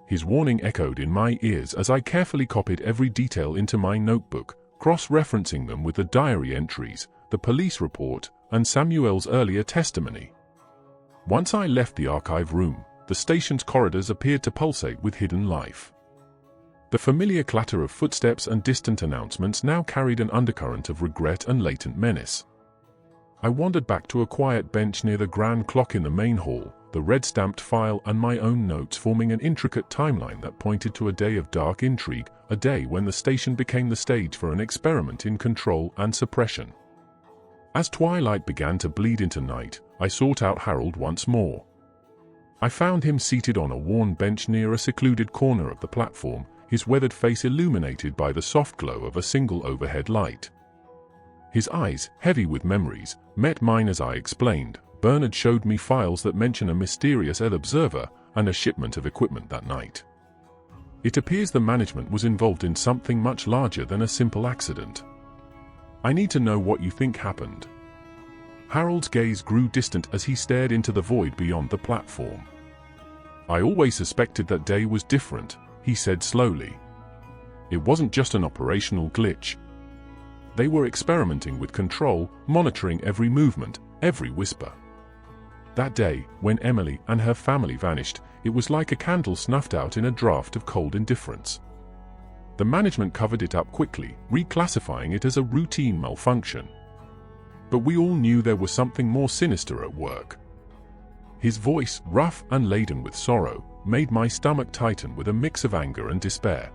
His warning echoed in my ears as I carefully copied every detail into my notebook, cross-referencing them with the diary entries, the police report, and Samuel's earlier testimony. Once I left the archive room, the station's corridors appeared to pulsate with hidden life. The familiar clatter of footsteps and distant announcements now carried an undercurrent of regret and latent menace. I wandered back to a quiet bench near the grand clock in the main hall, the red-stamped file and my own notes forming an intricate timeline that pointed to a day of dark intrigue, a day when the station became the stage for an experiment in control and suppression. As twilight began to bleed into night, I sought out Harold once more. I found him seated on a worn bench near a secluded corner of the platform, his weathered face illuminated by the soft glow of a single overhead light. His eyes, heavy with memories, met mine as I explained. Bernard showed me files that mention a mysterious observer and a shipment of equipment that night. It appears the management was involved in something much larger than a simple accident. I need to know what you think happened." Harold's gaze grew distant as he stared into the void beyond the platform. "I always suspected that day was different," he said slowly. "It wasn't just an operational glitch. They were experimenting with control, monitoring every movement, every whisper. That day, when Emily and her family vanished, it was like a candle snuffed out in a draught of cold indifference. The management covered it up quickly, reclassifying it as a routine malfunction. But we all knew there was something more sinister at work." His voice, rough and laden with sorrow, made my stomach tighten with a mix of anger and despair.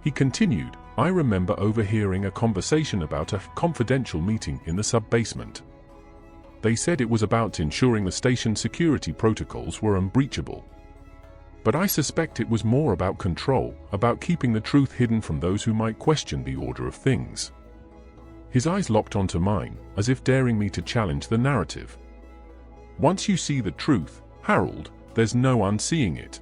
He continued, "I remember overhearing a conversation about a confidential meeting in the sub-basement. They said it was about ensuring the station's security protocols were unbreachable. But I suspect it was more about control, about keeping the truth hidden from those who might question the order of things." His eyes locked onto mine, as if daring me to challenge the narrative. "Once you see the truth, Harold, there's no unseeing it."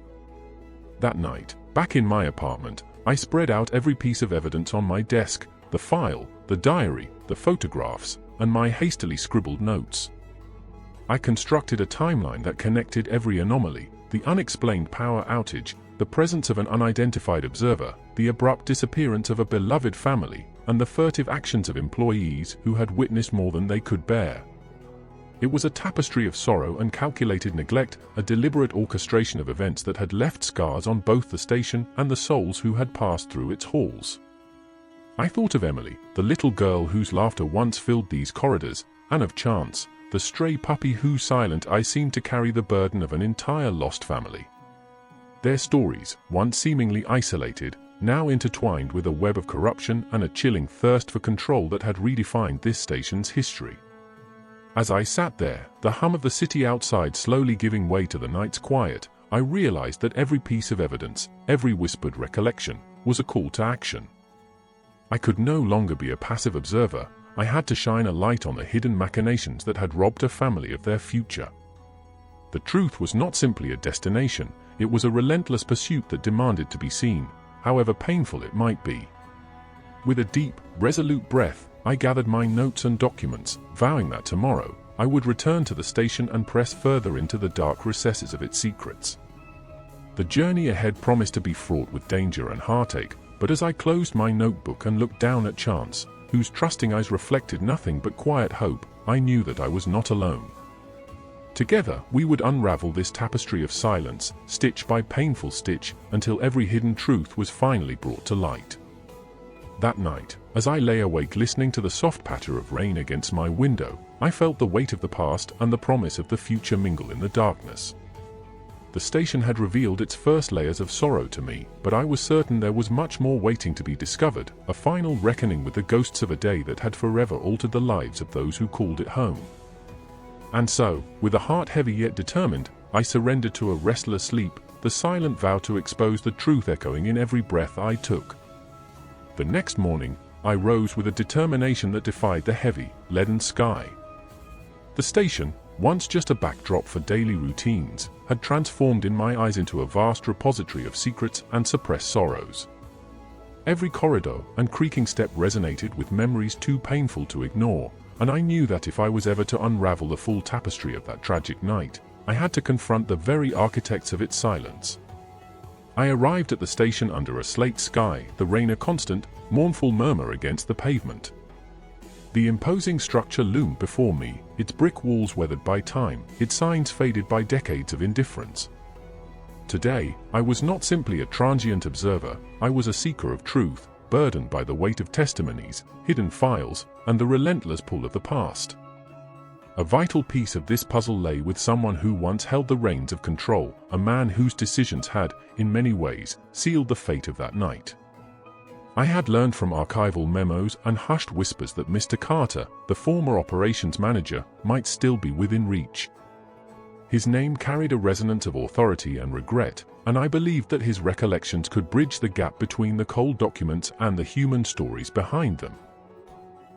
That night, back in my apartment, I spread out every piece of evidence on my desk, the file, the diary, the photographs, and my hastily scribbled notes. I constructed a timeline that connected every anomaly, the unexplained power outage, the presence of an unidentified observer, the abrupt disappearance of a beloved family, and the furtive actions of employees who had witnessed more than they could bear. It was a tapestry of sorrow and calculated neglect, a deliberate orchestration of events that had left scars on both the station and the souls who had passed through its halls. I thought of Emily, the little girl whose laughter once filled these corridors, and of Chance, the stray puppy whose silent eyes seemed to carry the burden of an entire lost family. Their stories, once seemingly isolated, now intertwined with a web of corruption and a chilling thirst for control that had redefined this station's history. As I sat there, the hum of the city outside slowly giving way to the night's quiet, I realized that every piece of evidence, every whispered recollection, was a call to action. I could no longer be a passive observer. I had to shine a light on the hidden machinations that had robbed a family of their future. The truth was not simply a destination, it was a relentless pursuit that demanded to be seen, however painful it might be. With a deep, resolute breath, I gathered my notes and documents, vowing that tomorrow, I would return to the station and press further into the dark recesses of its secrets. The journey ahead promised to be fraught with danger and heartache, but as I closed my notebook and looked down at Chance, whose trusting eyes reflected nothing but quiet hope, I knew that I was not alone. Together, we would unravel this tapestry of silence, stitch by painful stitch, until every hidden truth was finally brought to light. That night, as I lay awake listening to the soft patter of rain against my window, I felt the weight of the past and the promise of the future mingle in the darkness. The station had revealed its first layers of sorrow to me, but I was certain there was much more waiting to be discovered, a final reckoning with the ghosts of a day that had forever altered the lives of those who called it home. And so, with a heart heavy yet determined, I surrendered to a restless sleep, the silent vow to expose the truth echoing in every breath I took. The next morning, I rose with a determination that defied the heavy, leaden sky. The station, once just a backdrop for daily routines, had transformed in my eyes into a vast repository of secrets and suppressed sorrows. Every corridor and creaking step resonated with memories too painful to ignore, and I knew that if I was ever to unravel the full tapestry of that tragic night, I had to confront the very architects of its silence. I arrived at the station under a slate sky, the rain a constant, mournful murmur against the pavement. The imposing structure loomed before me, its brick walls weathered by time, its signs faded by decades of indifference. Today, I was not simply a transient observer, I was a seeker of truth, burdened by the weight of testimonies, hidden files, and the relentless pull of the past. A vital piece of this puzzle lay with someone who once held the reins of control, a man whose decisions had, in many ways, sealed the fate of that night. I had learned from archival memos and hushed whispers that Mr. Carter, the former operations manager, might still be within reach. His name carried a resonance of authority and regret, and I believed that his recollections could bridge the gap between the cold documents and the human stories behind them.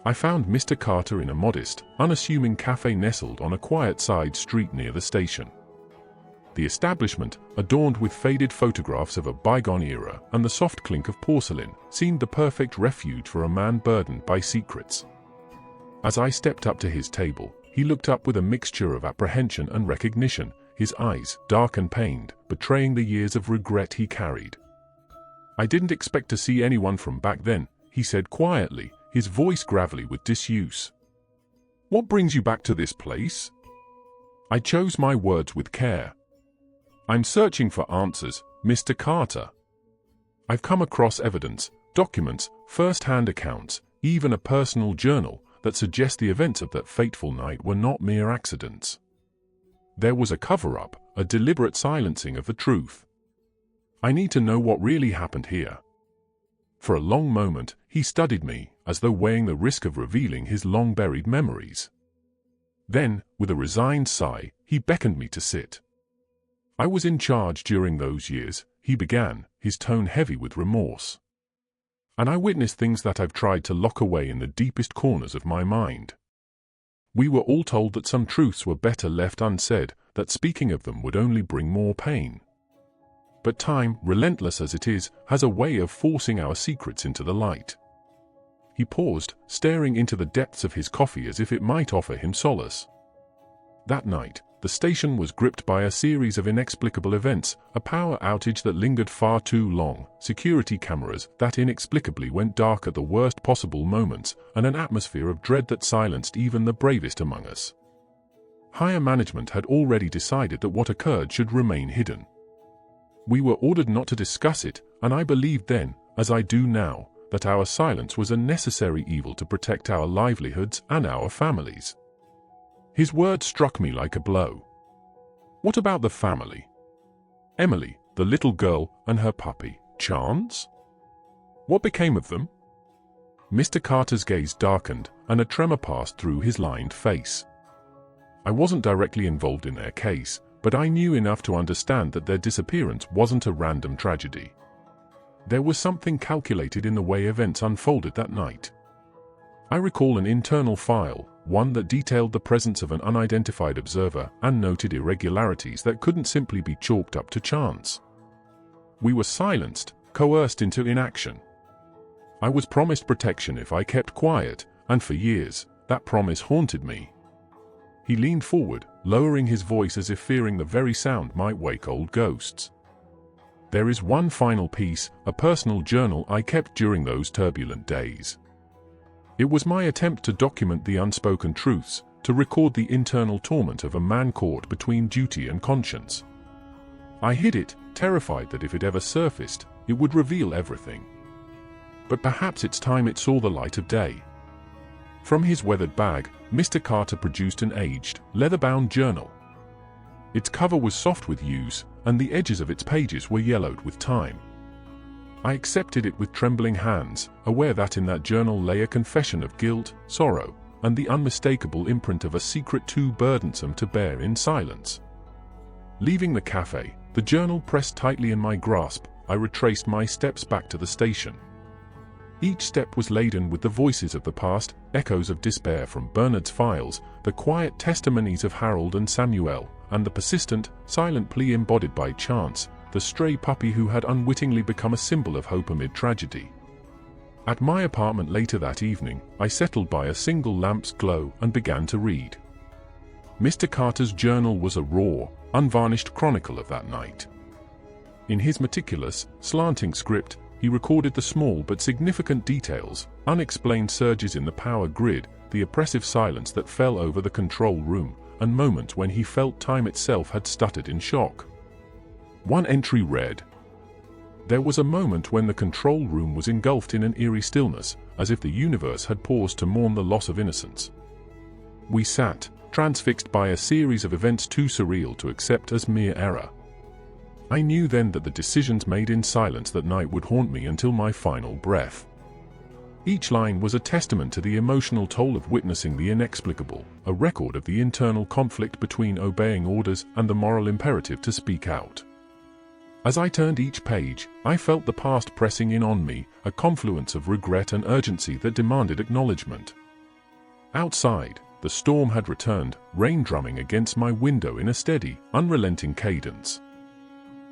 I found Mr. Carter in a modest, unassuming cafe nestled on a quiet side street near the station. The establishment, adorned with faded photographs of a bygone era and the soft clink of porcelain, seemed the perfect refuge for a man burdened by secrets. As I stepped up to his table, he looked up with a mixture of apprehension and recognition, his eyes, dark and pained, betraying the years of regret he carried. "I didn't expect to see anyone from back then," he said quietly, his voice gravelly with disuse. "What brings you back to this place?" I chose my words with care. "I'm searching for answers, Mr. Carter. I've come across evidence, documents, first-hand accounts, even a personal journal that suggest the events of that fateful night were not mere accidents. There was a cover-up, a deliberate silencing of the truth. I need to know what really happened here." For a long moment, he studied me, as though weighing the risk of revealing his long-buried memories. Then, with a resigned sigh, he beckoned me to sit. "I was in charge during those years," he began, his tone heavy with remorse. "And I witnessed things that I've tried to lock away in the deepest corners of my mind. We were all told that some truths were better left unsaid, that speaking of them would only bring more pain. But time, relentless as it is, has a way of forcing our secrets into the light." He paused, staring into the depths of his coffee as if it might offer him solace. That night, the station was gripped by a series of inexplicable events, a power outage that lingered far too long, security cameras that inexplicably went dark at the worst possible moments, and an atmosphere of dread that silenced even the bravest among us. Higher management had already decided that what occurred should remain hidden. We were ordered not to discuss it, and I believed then, as I do now, that our silence was a necessary evil to protect our livelihoods and our families. His words struck me like a blow. What about the family? Emily, the little girl, and her puppy, Chance? What became of them? Mr. Carter's gaze darkened, and a tremor passed through his lined face. I wasn't directly involved in their case, but I knew enough to understand that their disappearance wasn't a random tragedy. There was something calculated in the way events unfolded that night. I recall an internal file, one that detailed the presence of an unidentified observer and noted irregularities that couldn't simply be chalked up to chance. We were silenced, coerced into inaction. I was promised protection if I kept quiet, and for years, that promise haunted me. He leaned forward, lowering his voice as if fearing the very sound might wake old ghosts. There is one final piece, a personal journal I kept during those turbulent days. It was my attempt to document the unspoken truths, to record the internal torment of a man caught between duty and conscience. I hid it, terrified that if it ever surfaced, it would reveal everything. But perhaps it's time it saw the light of day. From his weathered bag, Mr. Carter produced an aged, leather-bound journal. Its cover was soft with use, and the edges of its pages were yellowed with time. I accepted it with trembling hands, aware that in that journal lay a confession of guilt, sorrow, and the unmistakable imprint of a secret too burdensome to bear in silence. Leaving the cafe, the journal pressed tightly in my grasp, I retraced my steps back to the station. Each step was laden with the voices of the past, echoes of despair from Bernard's files, the quiet testimonies of Harold and Samuel, and the persistent, silent plea embodied by Chance, the stray puppy who had unwittingly become a symbol of hope amid tragedy. At my apartment later that evening, I settled by a single lamp's glow and began to read. Mr. Carter's journal was a raw, unvarnished chronicle of that night. In his meticulous, slanting script, he recorded the small but significant details, unexplained surges in the power grid, the oppressive silence that fell over the control room, and moments when he felt time itself had stuttered in shock. One entry read, "There was a moment when the control room was engulfed in an eerie stillness, as if the universe had paused to mourn the loss of innocence. We sat, transfixed by a series of events too surreal to accept as mere error. I knew then that the decisions made in silence that night would haunt me until my final breath." Each line was a testament to the emotional toll of witnessing the inexplicable, a record of the internal conflict between obeying orders and the moral imperative to speak out. As I turned each page, I felt the past pressing in on me, a confluence of regret and urgency that demanded acknowledgement. Outside, the storm had returned, rain drumming against my window in a steady, unrelenting cadence.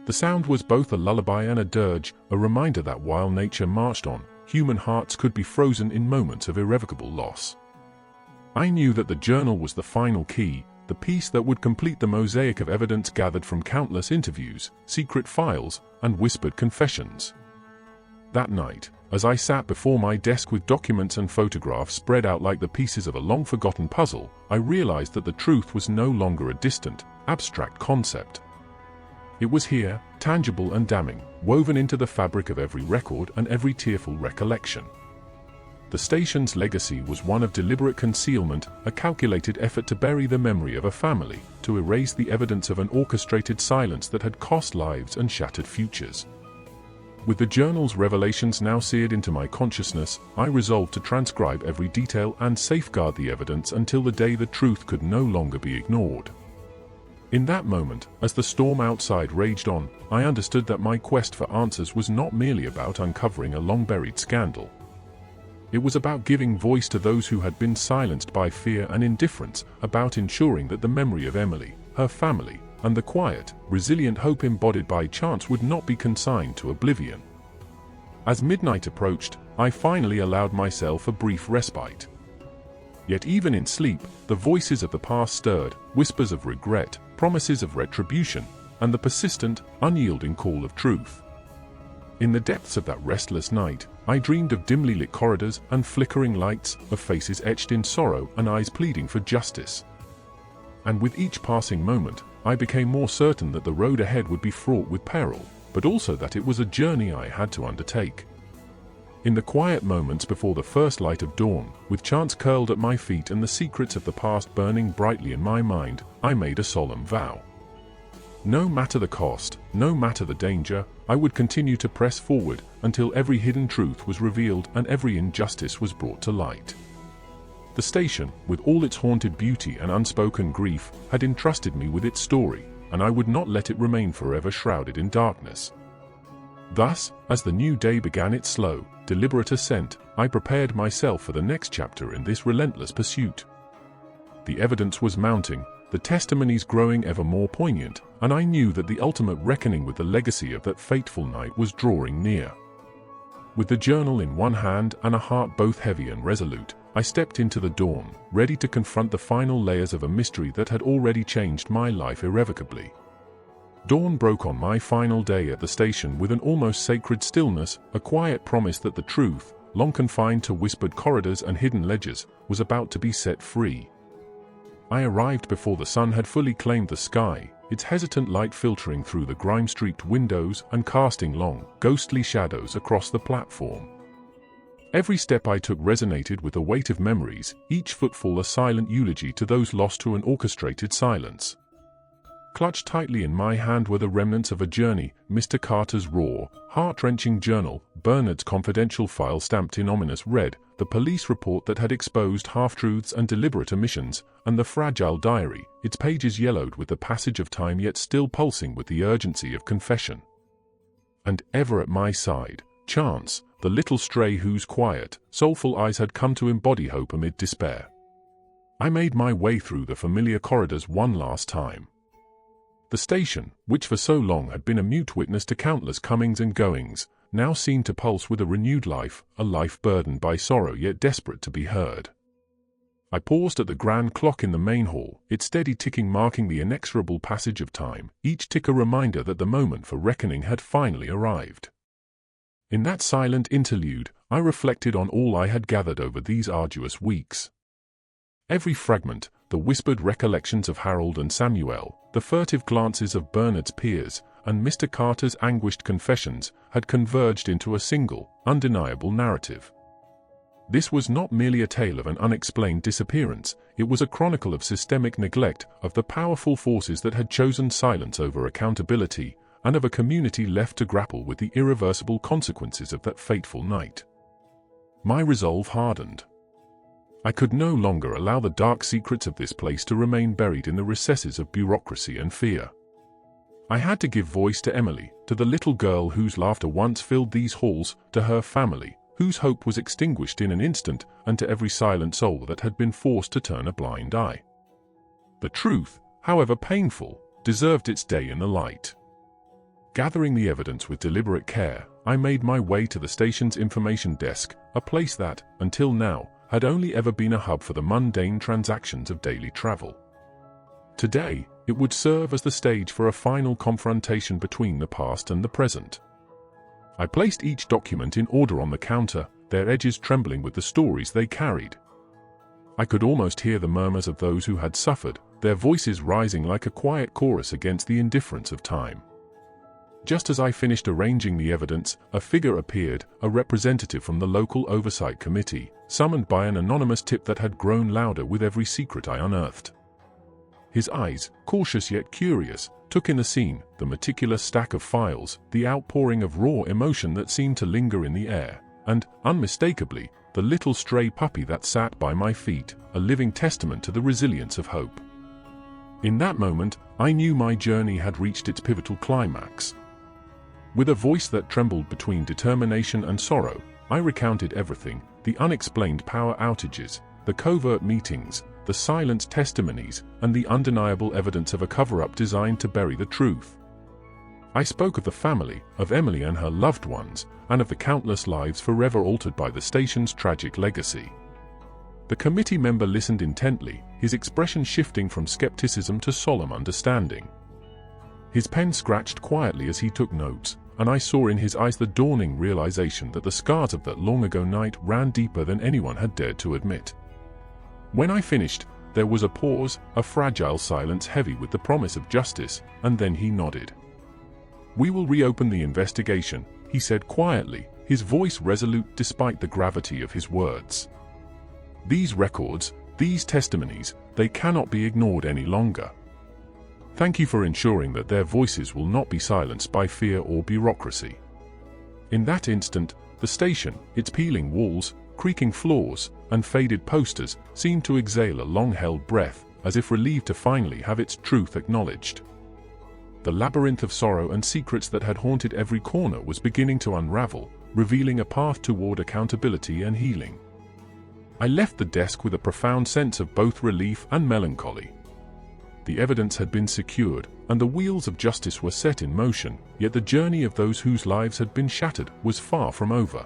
The sound was both a lullaby and a dirge, a reminder that while nature marched on, human hearts could be frozen in moments of irrevocable loss. I knew that the journal was the final key, the piece that would complete the mosaic of evidence gathered from countless interviews, secret files, and whispered confessions. That night, as I sat before my desk with documents and photographs spread out like the pieces of a long-forgotten puzzle, I realized that the truth was no longer a distant, abstract concept. It was here, tangible and damning, woven into the fabric of every record and every tearful recollection. The station's legacy was one of deliberate concealment, a calculated effort to bury the memory of a family, to erase the evidence of an orchestrated silence that had cost lives and shattered futures. With the journal's revelations now seared into my consciousness, I resolved to transcribe every detail and safeguard the evidence until the day the truth could no longer be ignored. In that moment, as the storm outside raged on, I understood that my quest for answers was not merely about uncovering a long-buried scandal. It was about giving voice to those who had been silenced by fear and indifference, about ensuring that the memory of Emily, her family, and the quiet, resilient hope embodied by Chance would not be consigned to oblivion. As midnight approached, I finally allowed myself a brief respite. Yet even in sleep, the voices of the past stirred, whispers of regret, promises of retribution, and the persistent, unyielding call of truth. In the depths of that restless night, I dreamed of dimly lit corridors and flickering lights, of faces etched in sorrow and eyes pleading for justice. And with each passing moment, I became more certain that the road ahead would be fraught with peril, but also that it was a journey I had to undertake. In the quiet moments before the first light of dawn, with chance curled at my feet and the secrets of the past burning brightly in my mind, I made a solemn vow. No matter the cost, no matter the danger, I would continue to press forward until every hidden truth was revealed and every injustice was brought to light. The station, with all its haunted beauty and unspoken grief, had entrusted me with its story, and I would not let it remain forever shrouded in darkness. Thus, as the new day began its slow, deliberate ascent, I prepared myself for the next chapter in this relentless pursuit. The evidence was mounting, the testimonies growing ever more poignant, and I knew that the ultimate reckoning with the legacy of that fateful night was drawing near. With the journal in one hand and a heart both heavy and resolute, I stepped into the dawn, ready to confront the final layers of a mystery that had already changed my life irrevocably. Dawn broke on my final day at the station with an almost sacred stillness, a quiet promise that the truth, long confined to whispered corridors and hidden ledgers, was about to be set free. I arrived before the sun had fully claimed the sky, its hesitant light filtering through the grime-streaked windows and casting long, ghostly shadows across the platform. Every step I took resonated with the weight of memories, each footfall a silent eulogy to those lost to an orchestrated silence. Clutched tightly in my hand were the remnants of a journey, Mr. Carter's raw, heart-wrenching journal, Bernard's confidential file stamped in ominous red, the police report that had exposed half-truths and deliberate omissions, and the fragile diary, its pages yellowed with the passage of time yet still pulsing with the urgency of confession. And ever at my side, Chance, the little stray whose quiet, soulful eyes had come to embody hope amid despair. I made my way through the familiar corridors one last time. The station, which for so long had been a mute witness to countless comings and goings, now seemed to pulse with a renewed life, a life burdened by sorrow yet desperate to be heard. I paused at the grand clock in the main hall, its steady ticking marking the inexorable passage of time, each tick a reminder that the moment for reckoning had finally arrived. In that silent interlude, I reflected on all I had gathered over these arduous weeks. Every fragment, the whispered recollections of Harold and Samuel, the furtive glances of Bernard's peers, and Mr. Carter's anguished confessions, had converged into a single, undeniable narrative. This was not merely a tale of an unexplained disappearance, it was a chronicle of systemic neglect, of the powerful forces that had chosen silence over accountability, and of a community left to grapple with the irreversible consequences of that fateful night. My resolve hardened. I could no longer allow the dark secrets of this place to remain buried in the recesses of bureaucracy and fear. I had to give voice to Emily, to the little girl whose laughter once filled these halls, to her family, whose hope was extinguished in an instant, and to every silent soul that had been forced to turn a blind eye. The truth, however painful, deserved its day in the light. Gathering the evidence with deliberate care, I made my way to the station's information desk, a place that, until now, had only ever been a hub for the mundane transactions of daily travel. Today, it would serve as the stage for a final confrontation between the past and the present. I placed each document in order on the counter, their edges trembling with the stories they carried. I could almost hear the murmurs of those who had suffered, their voices rising like a quiet chorus against the indifference of time. Just as I finished arranging the evidence, a figure appeared, a representative from the local oversight committee, summoned by an anonymous tip that had grown louder with every secret I unearthed. His eyes, cautious yet curious, took in the scene, the meticulous stack of files, the outpouring of raw emotion that seemed to linger in the air, and, unmistakably, the little stray puppy that sat by my feet, a living testament to the resilience of hope. In that moment, I knew my journey had reached its pivotal climax. With a voice that trembled between determination and sorrow, I recounted everything, the unexplained power outages, the covert meetings, the silent testimonies, and the undeniable evidence of a cover-up designed to bury the truth. I spoke of the family, of Emily and her loved ones, and of the countless lives forever altered by the station's tragic legacy. The committee member listened intently, his expression shifting from skepticism to solemn understanding. His pen scratched quietly as he took notes, and I saw in his eyes the dawning realization that the scars of that long-ago night ran deeper than anyone had dared to admit. When I finished, There was a pause, a fragile silence heavy with the promise of justice, and then he nodded. "We will reopen the investigation," he said quietly, his voice resolute despite the gravity of his words. "These records, these testimonies, they cannot be ignored any longer. Thank you for ensuring that their voices will not be silenced by fear or bureaucracy." In that instant, the station, its peeling walls, creaking floors, and faded posters seemed to exhale a long-held breath, as if relieved to finally have its truth acknowledged. The labyrinth of sorrow and secrets that had haunted every corner was beginning to unravel, revealing a path toward accountability and healing. I left the desk with a profound sense of both relief and melancholy. The evidence had been secured, and the wheels of justice were set in motion, yet the journey of those whose lives had been shattered was far from over.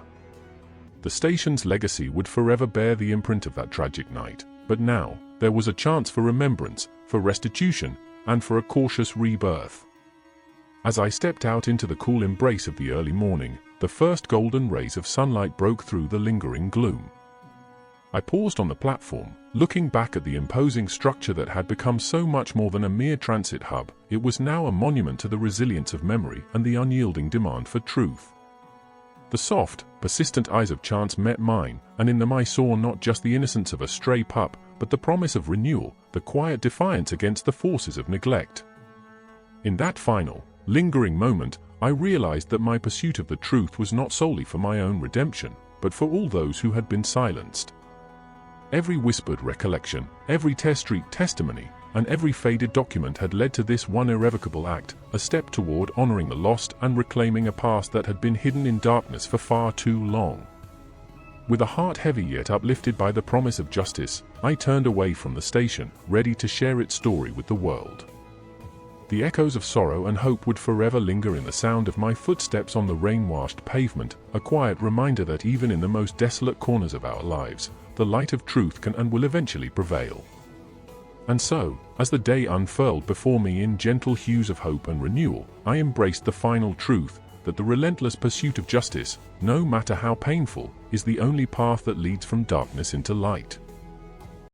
The station's legacy would forever bear the imprint of that tragic night, but now, there was a chance for remembrance, for restitution, and for a cautious rebirth. As I stepped out into the cool embrace of the early morning, the first golden rays of sunlight broke through the lingering gloom. I paused on the platform, looking back at the imposing structure that had become so much more than a mere transit hub. It was now a monument to the resilience of memory and the unyielding demand for truth. The soft, persistent eyes of chance met mine, and in them I saw not just the innocence of a stray pup, but the promise of renewal, the quiet defiance against the forces of neglect. In that final, lingering moment, I realized that my pursuit of the truth was not solely for my own redemption, but for all those who had been silenced. Every whispered recollection, every test-street testimony, and every faded document had led to this one irrevocable act, a step toward honoring the lost and reclaiming a past that had been hidden in darkness for far too long. With a heart heavy yet uplifted by the promise of justice, I turned away from the station, ready to share its story with the world. The echoes of sorrow and hope would forever linger in the sound of my footsteps on the rain-washed pavement, a quiet reminder that even in the most desolate corners of our lives, the light of truth can and will eventually prevail. And so, as the day unfurled before me in gentle hues of hope and renewal, I embraced the final truth, that the relentless pursuit of justice, no matter how painful, is the only path that leads from darkness into light.